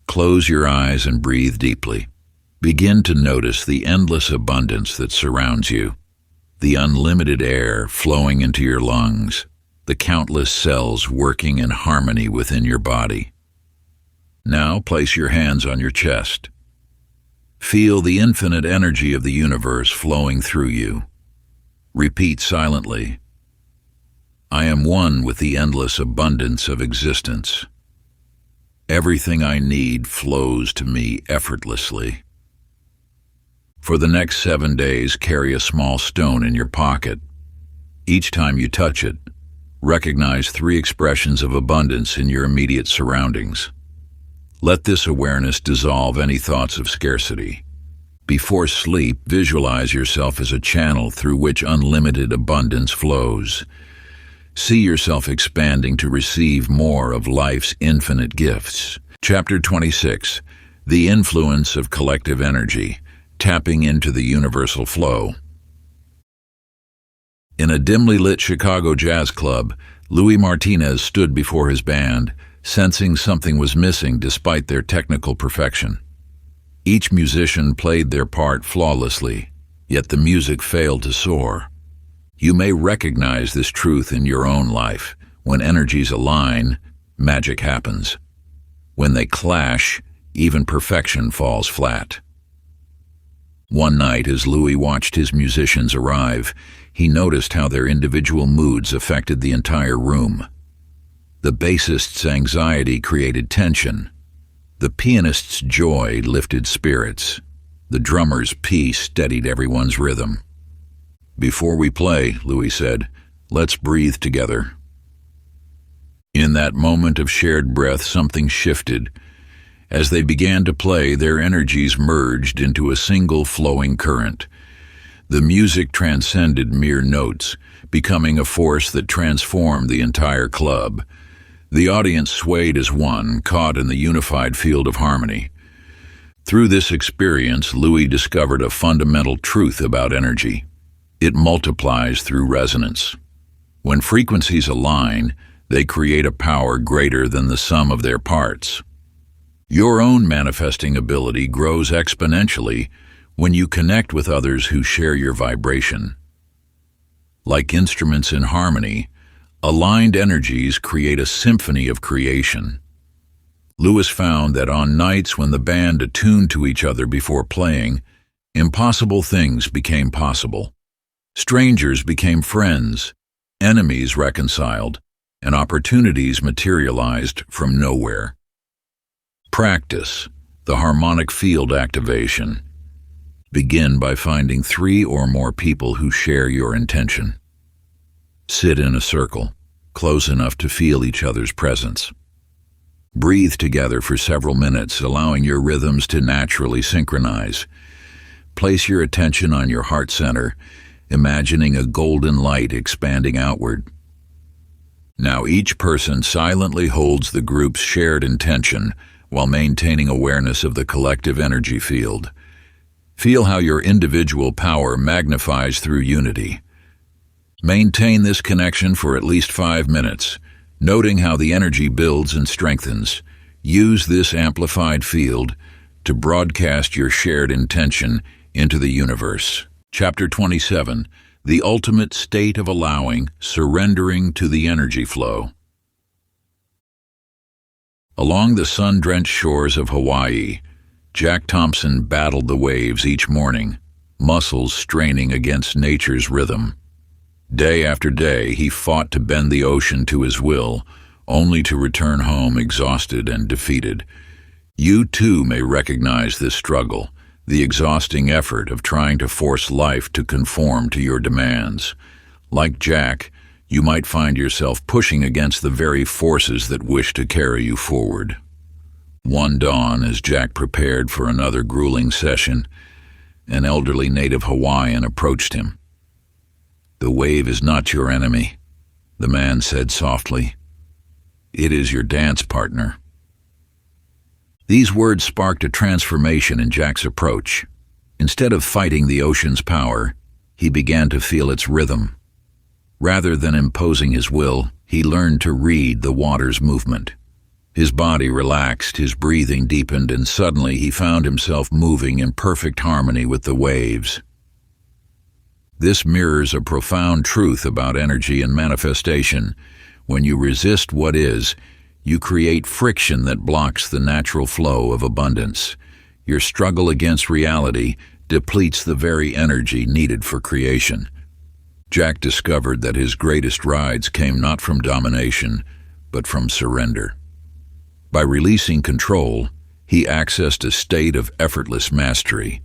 Close your eyes and breathe deeply. Begin to notice the endless abundance that surrounds you, the unlimited air flowing into your lungs, the countless cells working in harmony within your body. Now place your hands on your chest. Feel the infinite energy of the universe flowing through you. Repeat silently, I am one with the endless abundance of existence. Everything I need flows to me effortlessly. For the next 7 days, carry a small stone in your pocket. Each time you touch it, recognize 3 expressions of abundance in your immediate surroundings. Let this awareness dissolve any thoughts of scarcity. Before sleep, visualize yourself as a channel through which unlimited abundance flows. See yourself expanding to receive more of life's infinite gifts. Chapter 26. The Influence of Collective Energy. tapping into the universal flow. In a dimly lit Chicago jazz club, Luis Martinez stood before his band, sensing something was missing despite their technical perfection. Each musician played their part flawlessly, yet the music failed to soar. You may recognize this truth in your own life. When energies align, magic happens. When they clash, even perfection falls flat. One night, as Louis watched his musicians arrive, he noticed how their individual moods affected the entire room. The bassist's anxiety created tension. The pianist's joy lifted spirits. The drummer's peace steadied everyone's rhythm. "Before we play," Louis said, "let's breathe together." In that moment of shared breath, something shifted. As they began to play, their energies merged into a single flowing current. The music transcended mere notes, becoming a force that transformed the entire club. The audience swayed as one, caught in the unified field of harmony. Through this experience, Louis discovered a fundamental truth about energy. It multiplies through resonance. When frequencies align, they create a power greater than the sum of their parts. Your own manifesting ability grows exponentially when you connect with others who share your vibration. Like instruments in harmony, aligned energies create a symphony of creation. Louis found that on nights when the band attuned to each other before playing, impossible things became possible. Strangers became friends, enemies reconciled, and opportunities materialized from nowhere. Practice the harmonic field activation. Begin by finding 3 or more people who share your intention. Sit in a circle, close enough to feel each other's presence. Breathe together for several minutes, allowing your rhythms to naturally synchronize. Place your attention on your heart center, imagining a golden light expanding outward. Now each person silently holds the group's shared intention while maintaining awareness of the collective energy field. Feel how your individual power magnifies through unity. Maintain this connection for at least 5 minutes, noting how the energy builds and strengthens. Use this amplified field to broadcast your shared intention into the universe. Chapter 27, The Ultimate State of Allowing, Surrendering to the Energy Flow. Along the sun-drenched shores of Hawaii, Jack Thompson battled the waves each morning, muscles straining against nature's rhythm. Day after day, he fought to bend the ocean to his will, only to return home exhausted and defeated. You too may recognize this struggle, the exhausting effort of trying to force life to conform to your demands. Like Jack, you might find yourself pushing against the very forces that wish to carry you forward. One dawn, as Jack prepared for another grueling session, an elderly native Hawaiian approached him. "The wave is not your enemy," the man said softly. "It is your dance partner." These words sparked a transformation in Jack's approach. Instead of fighting the ocean's power, he began to feel its rhythm. Rather than imposing his will, he learned to read the water's movement. His body relaxed, his breathing deepened, and suddenly he found himself moving in perfect harmony with the waves. This mirrors a profound truth about energy and manifestation. When you resist what is, you create friction that blocks the natural flow of abundance. Your struggle against reality depletes the very energy needed for creation. Jack discovered that his greatest rides came not from domination, but from surrender. By releasing control, he accessed a state of effortless mastery.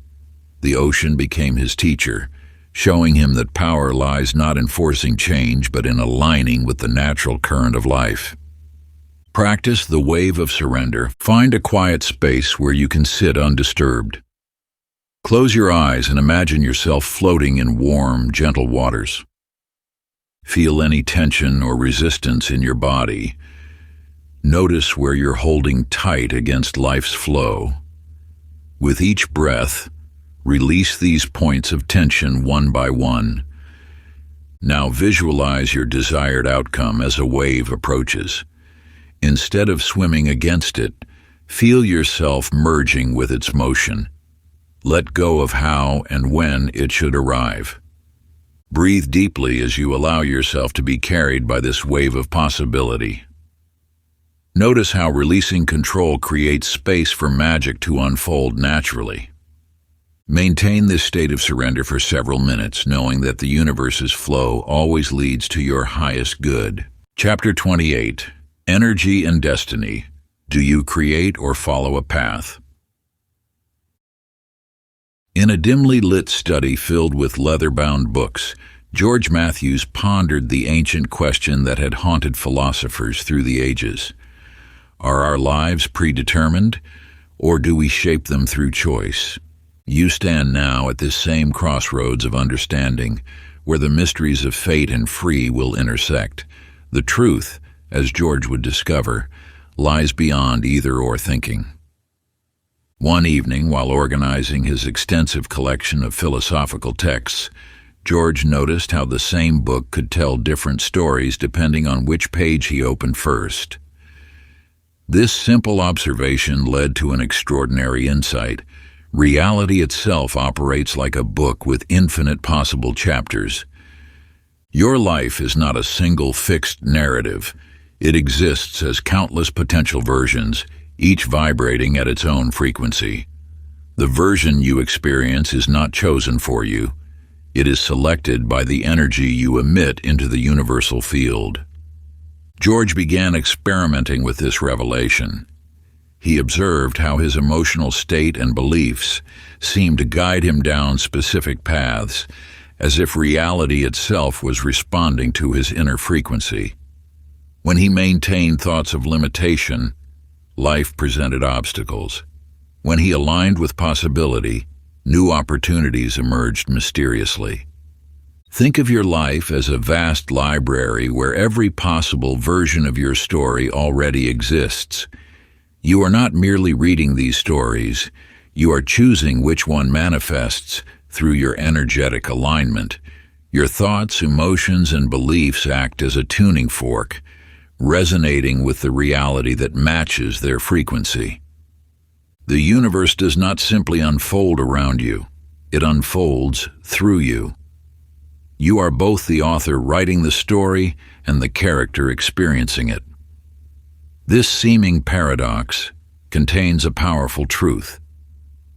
The ocean became his teacher, showing him that power lies not in forcing change, but in aligning with the natural current of life. Practice the wave of surrender. Find a quiet space where you can sit undisturbed. Close your eyes and imagine yourself floating in warm, gentle waters. Feel any tension or resistance in your body. Notice where you're holding tight against life's flow. With each breath, Release these points of tension one by one. Now visualize your desired outcome as a wave approaches. Instead of swimming against it, feel yourself merging with its motion. Let go of how and when it should arrive. Breathe deeply as you allow yourself to be carried by this wave of possibility. Notice how releasing control creates space for magic to unfold naturally. Maintain this state of surrender for several minutes, knowing that the universe's flow always leads to your highest good. Chapter 28. Energy and Destiny. Do you create or follow a path? In a dimly lit study filled with leather-bound books, George Matthews pondered the ancient question that had haunted philosophers through the ages. Are our lives predetermined, or do we shape them through choice? You stand now at this same crossroads of understanding, where the mysteries of fate and free will intersect. The truth, as George would discover, lies beyond either-or thinking. One evening, while organizing his extensive collection of philosophical texts, George noticed how the same book could tell different stories depending on which page he opened first. This simple observation led to an extraordinary insight. Reality itself operates like a book with infinite possible chapters. Your life is not a single fixed narrative. It exists as countless potential versions, each vibrating at its own frequency. The version you experience is not chosen for you. It is selected by the energy you emit into the universal field. George began experimenting with this revelation. He observed how his emotional state and beliefs seemed to guide him down specific paths, as if reality itself was responding to his inner frequency. When he maintained thoughts of limitation, life presented obstacles. When he aligned with possibility, new opportunities emerged mysteriously. Think of your life as a vast library where every possible version of your story already exists. You are not merely reading these stories, you are choosing which one manifests through your energetic alignment. Your thoughts, emotions, and beliefs act as a tuning fork, resonating with the reality that matches their frequency. The universe does not simply unfold around you, it unfolds through you. You are both the author writing the story and the character experiencing it. This seeming paradox contains a powerful truth.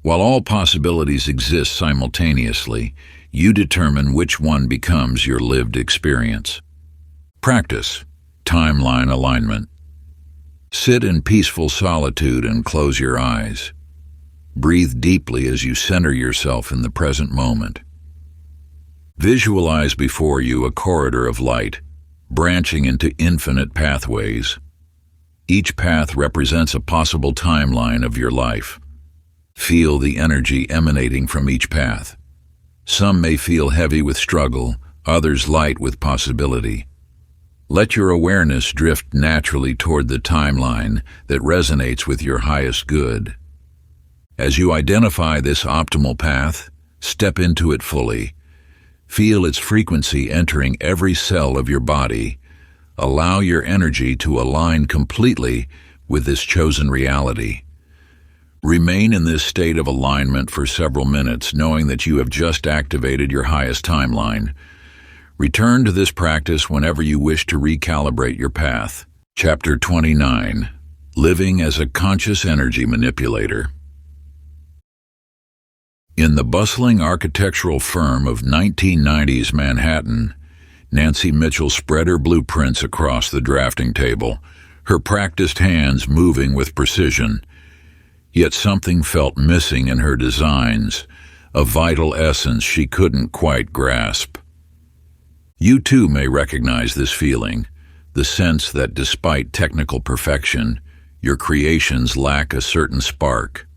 While all possibilities exist simultaneously, you determine which one becomes your lived experience. Practice timeline alignment. Sit in peaceful solitude and close your eyes. Breathe deeply as you center yourself in the present moment. Visualize before you a corridor of light, branching into infinite pathways. Each path represents a possible timeline of your life. Feel the energy emanating from each path. Some may feel heavy with struggle, others light with possibility. Let your awareness drift naturally toward the timeline that resonates with your highest good. As you identify this optimal path, step into it fully. Feel its frequency entering every cell of your body. Allow your energy to align completely with this chosen reality. Remain in this state of alignment for several minutes, knowing that you have just activated your highest timeline. Return to this practice whenever you wish to recalibrate your path. Chapter 29. Living as a Conscious Energy Manipulator. In the bustling architectural firm of 1990s Manhattan, Nancy Mitchell spread her blueprints across the drafting table, her practiced hands moving with precision. Yet something felt missing in her designs, a vital essence she couldn't quite grasp. You too may recognize this feeling, the sense that despite technical perfection, your creations lack a certain spark.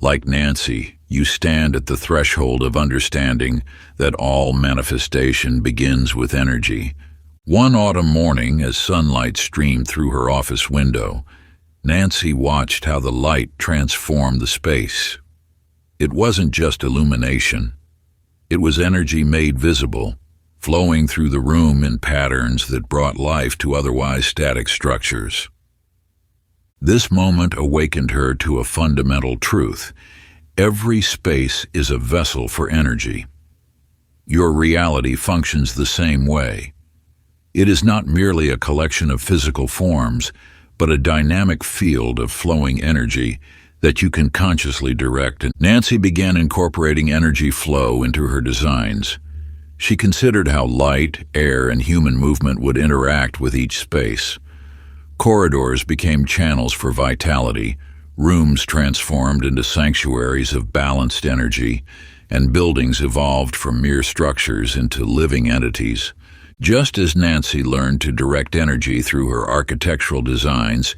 Like Nancy, you stand at the threshold of understanding that all manifestation begins with energy. One autumn morning, as sunlight streamed through her office window, Nancy watched how the light transformed the space. It wasn't just illumination. It was energy made visible, flowing through the room in patterns that brought life to otherwise static structures. This moment awakened her to a fundamental truth. Every space is a vessel for energy. Your reality functions the same way. It is not merely a collection of physical forms, but a dynamic field of flowing energy that you can consciously direct. Nancy began incorporating energy flow into her designs. She considered how light, air, and human movement would interact with each space. Corridors became channels for vitality, rooms transformed into sanctuaries of balanced energy, and buildings evolved from mere structures into living entities. Just as Nancy learned to direct energy through her architectural designs,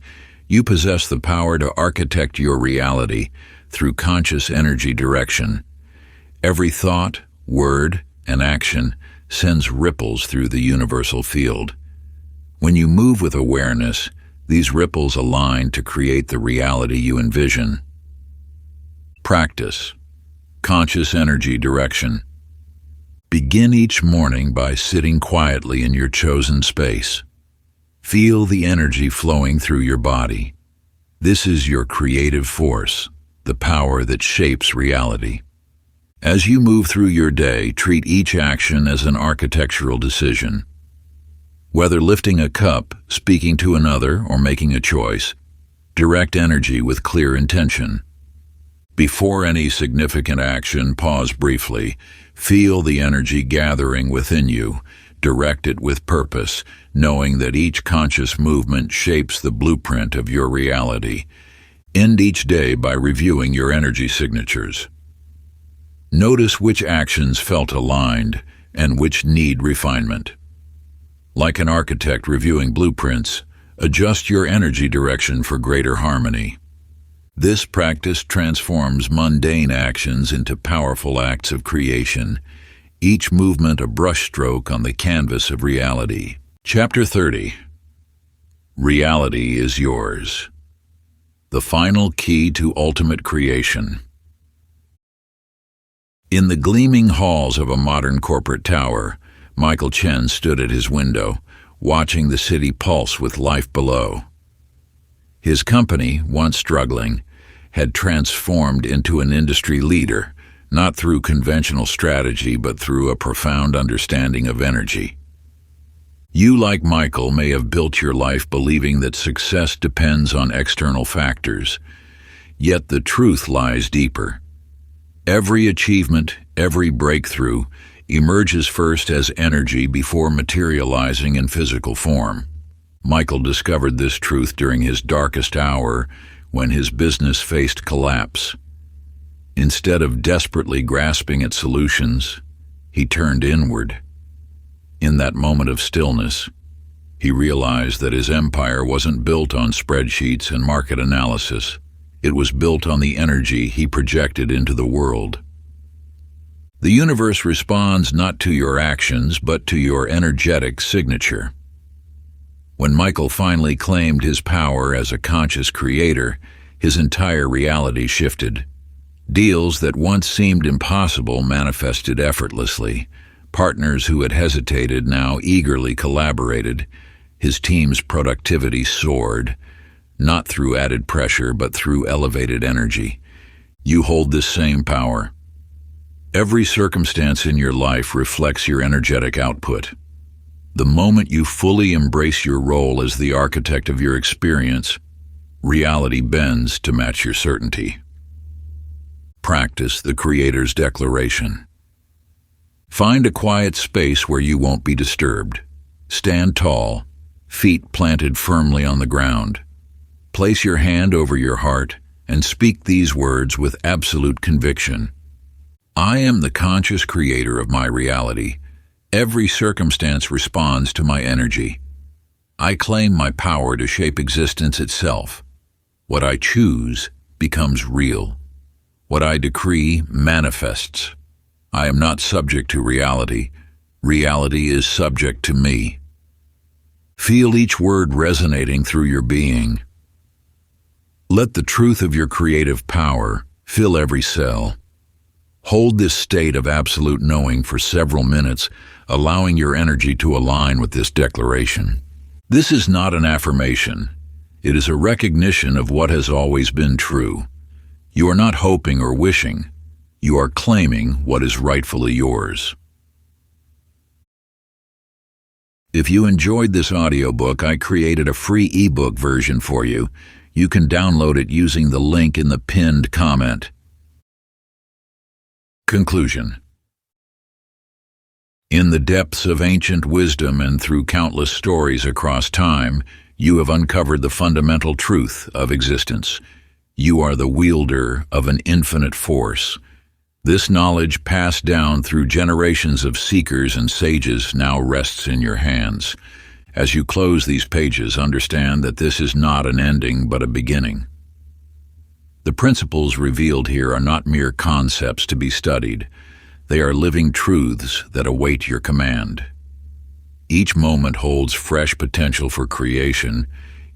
you possess the power to architect your reality through conscious energy direction. Every thought, word, and action sends ripples through the universal field. When you move with awareness, these ripples align to create the reality you envision. Practice. Conscious energy direction. Begin each morning by sitting quietly in your chosen space. Feel the energy flowing through your body. This is your creative force, the power that shapes reality. As you move through your day, treat each action as an architectural decision. Whether lifting a cup, speaking to another, or making a choice, direct energy with clear intention. Before any significant action, pause briefly. Feel the energy gathering within you. Direct it with purpose, knowing that each conscious movement shapes the blueprint of your reality. End each day by reviewing your energy signatures. Notice which actions felt aligned and which need refinement. Like an architect reviewing blueprints, adjust your energy direction for greater harmony. This practice transforms mundane actions into powerful acts of creation, each movement a brushstroke on the canvas of reality. Chapter 30. Reality is yours. The final key to ultimate creation. In the gleaming halls of a modern corporate tower, Michael Chen stood at his window, watching the city pulse with life below. His company, once struggling, had transformed into an industry leader, not through conventional strategy but through a profound understanding of energy. You, like Michael, may have built your life believing that success depends on external factors, yet the truth lies deeper. Every achievement, every breakthrough, emerges first as energy before materializing in physical form. Michael discovered this truth during his darkest hour when his business faced collapse. Instead of desperately grasping at solutions, he turned inward. In that moment of stillness, he realized that his empire wasn't built on spreadsheets and market analysis. It was built on the energy he projected into the world. The universe responds not to your actions, but to your energetic signature. When Michael finally claimed his power as a conscious creator, his entire reality shifted. Deals that once seemed impossible manifested effortlessly. Partners who had hesitated now eagerly collaborated. His team's productivity soared, not through added pressure, but through elevated energy. You hold this same power. Every circumstance in your life reflects your energetic output. The moment you fully embrace your role as the architect of your experience, reality bends to match your certainty. Practice the Creator's Declaration. Find a quiet space where you won't be disturbed. Stand tall, feet planted firmly on the ground. Place your hand over your heart and speak these words with absolute conviction. I am the conscious creator of my reality. Every circumstance responds to my energy. I claim my power to shape existence itself. What I choose becomes real. What I decree manifests. I am not subject to reality. Reality is subject to me. Feel each word resonating through your being. Let the truth of your creative power fill every cell. Hold this state of absolute knowing for several minutes, allowing your energy to align with this declaration. This is not an affirmation. It is a recognition of what has always been true. You are not hoping or wishing. You are claiming what is rightfully yours. If you enjoyed this audiobook, I created a free ebook version for you. You can download it using the link in the pinned comment. Conclusion. In the depths of ancient wisdom and through countless stories across time, you have uncovered the fundamental truth of existence. You are the wielder of an infinite force. This knowledge, passed down through generations of seekers and sages, now rests in your hands. As you close these pages, understand that this is not an ending but a beginning. The principles revealed here are not mere concepts to be studied. They are living truths that await your command. Each moment holds fresh potential for creation,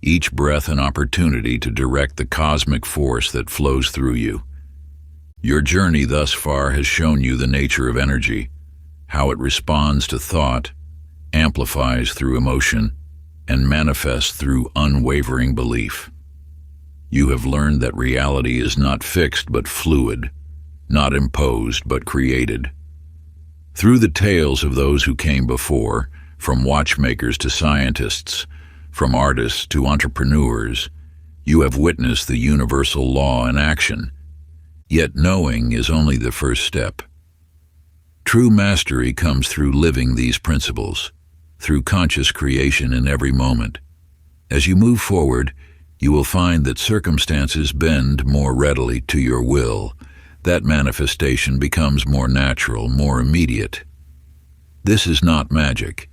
each breath an opportunity to direct the cosmic force that flows through you. Your journey thus far has shown you the nature of energy, how it responds to thought, amplifies through emotion, and manifests through unwavering belief. You have learned that reality is not fixed but fluid, not imposed but created. Through the tales of those who came before, from watchmakers to scientists, from artists to entrepreneurs, you have witnessed the universal law in action. Yet knowing is only the first step. True mastery comes through living these principles, through conscious creation in every moment. As you move forward, you will find that circumstances bend more readily to your will. That manifestation becomes more natural, more immediate. This is not magic.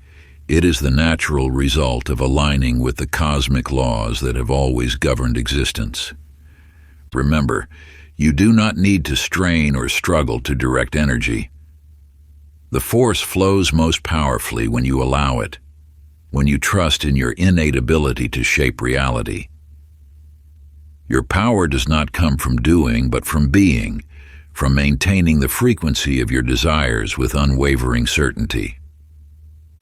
It is the natural result of aligning with the cosmic laws that have always governed existence. Remember, you do not need to strain or struggle to direct energy. The force flows most powerfully when you allow it, when you trust in your innate ability to shape reality. Your power does not come from doing, but from being, from maintaining the frequency of your desires with unwavering certainty.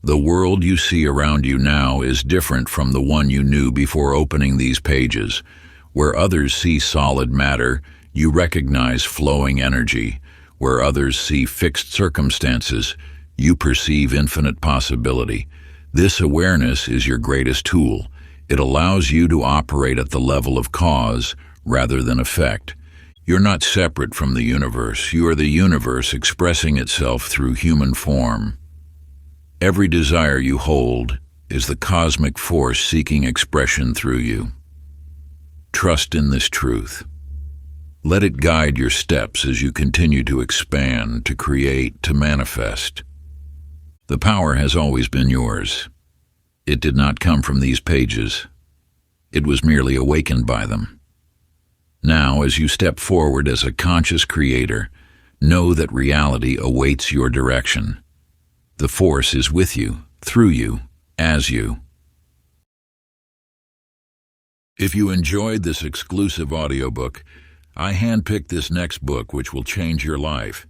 The world you see around you now is different from the one you knew before opening these pages. Where others see solid matter, you recognize flowing energy. Where others see fixed circumstances, you perceive infinite possibility. This awareness is your greatest tool. It allows you to operate at the level of cause rather than effect. You're not separate from the universe. You are the universe expressing itself through human form. Every desire you hold is the cosmic force seeking expression through you. Trust in this truth. Let it guide your steps as you continue to expand, to create, to manifest. The power has always been yours. It did not come from these pages. It was merely awakened by them. Now, as you step forward as a conscious creator, know that reality awaits your direction. The force is with you, through you, as you. If you enjoyed this exclusive audiobook, I handpicked this next book which will change your life.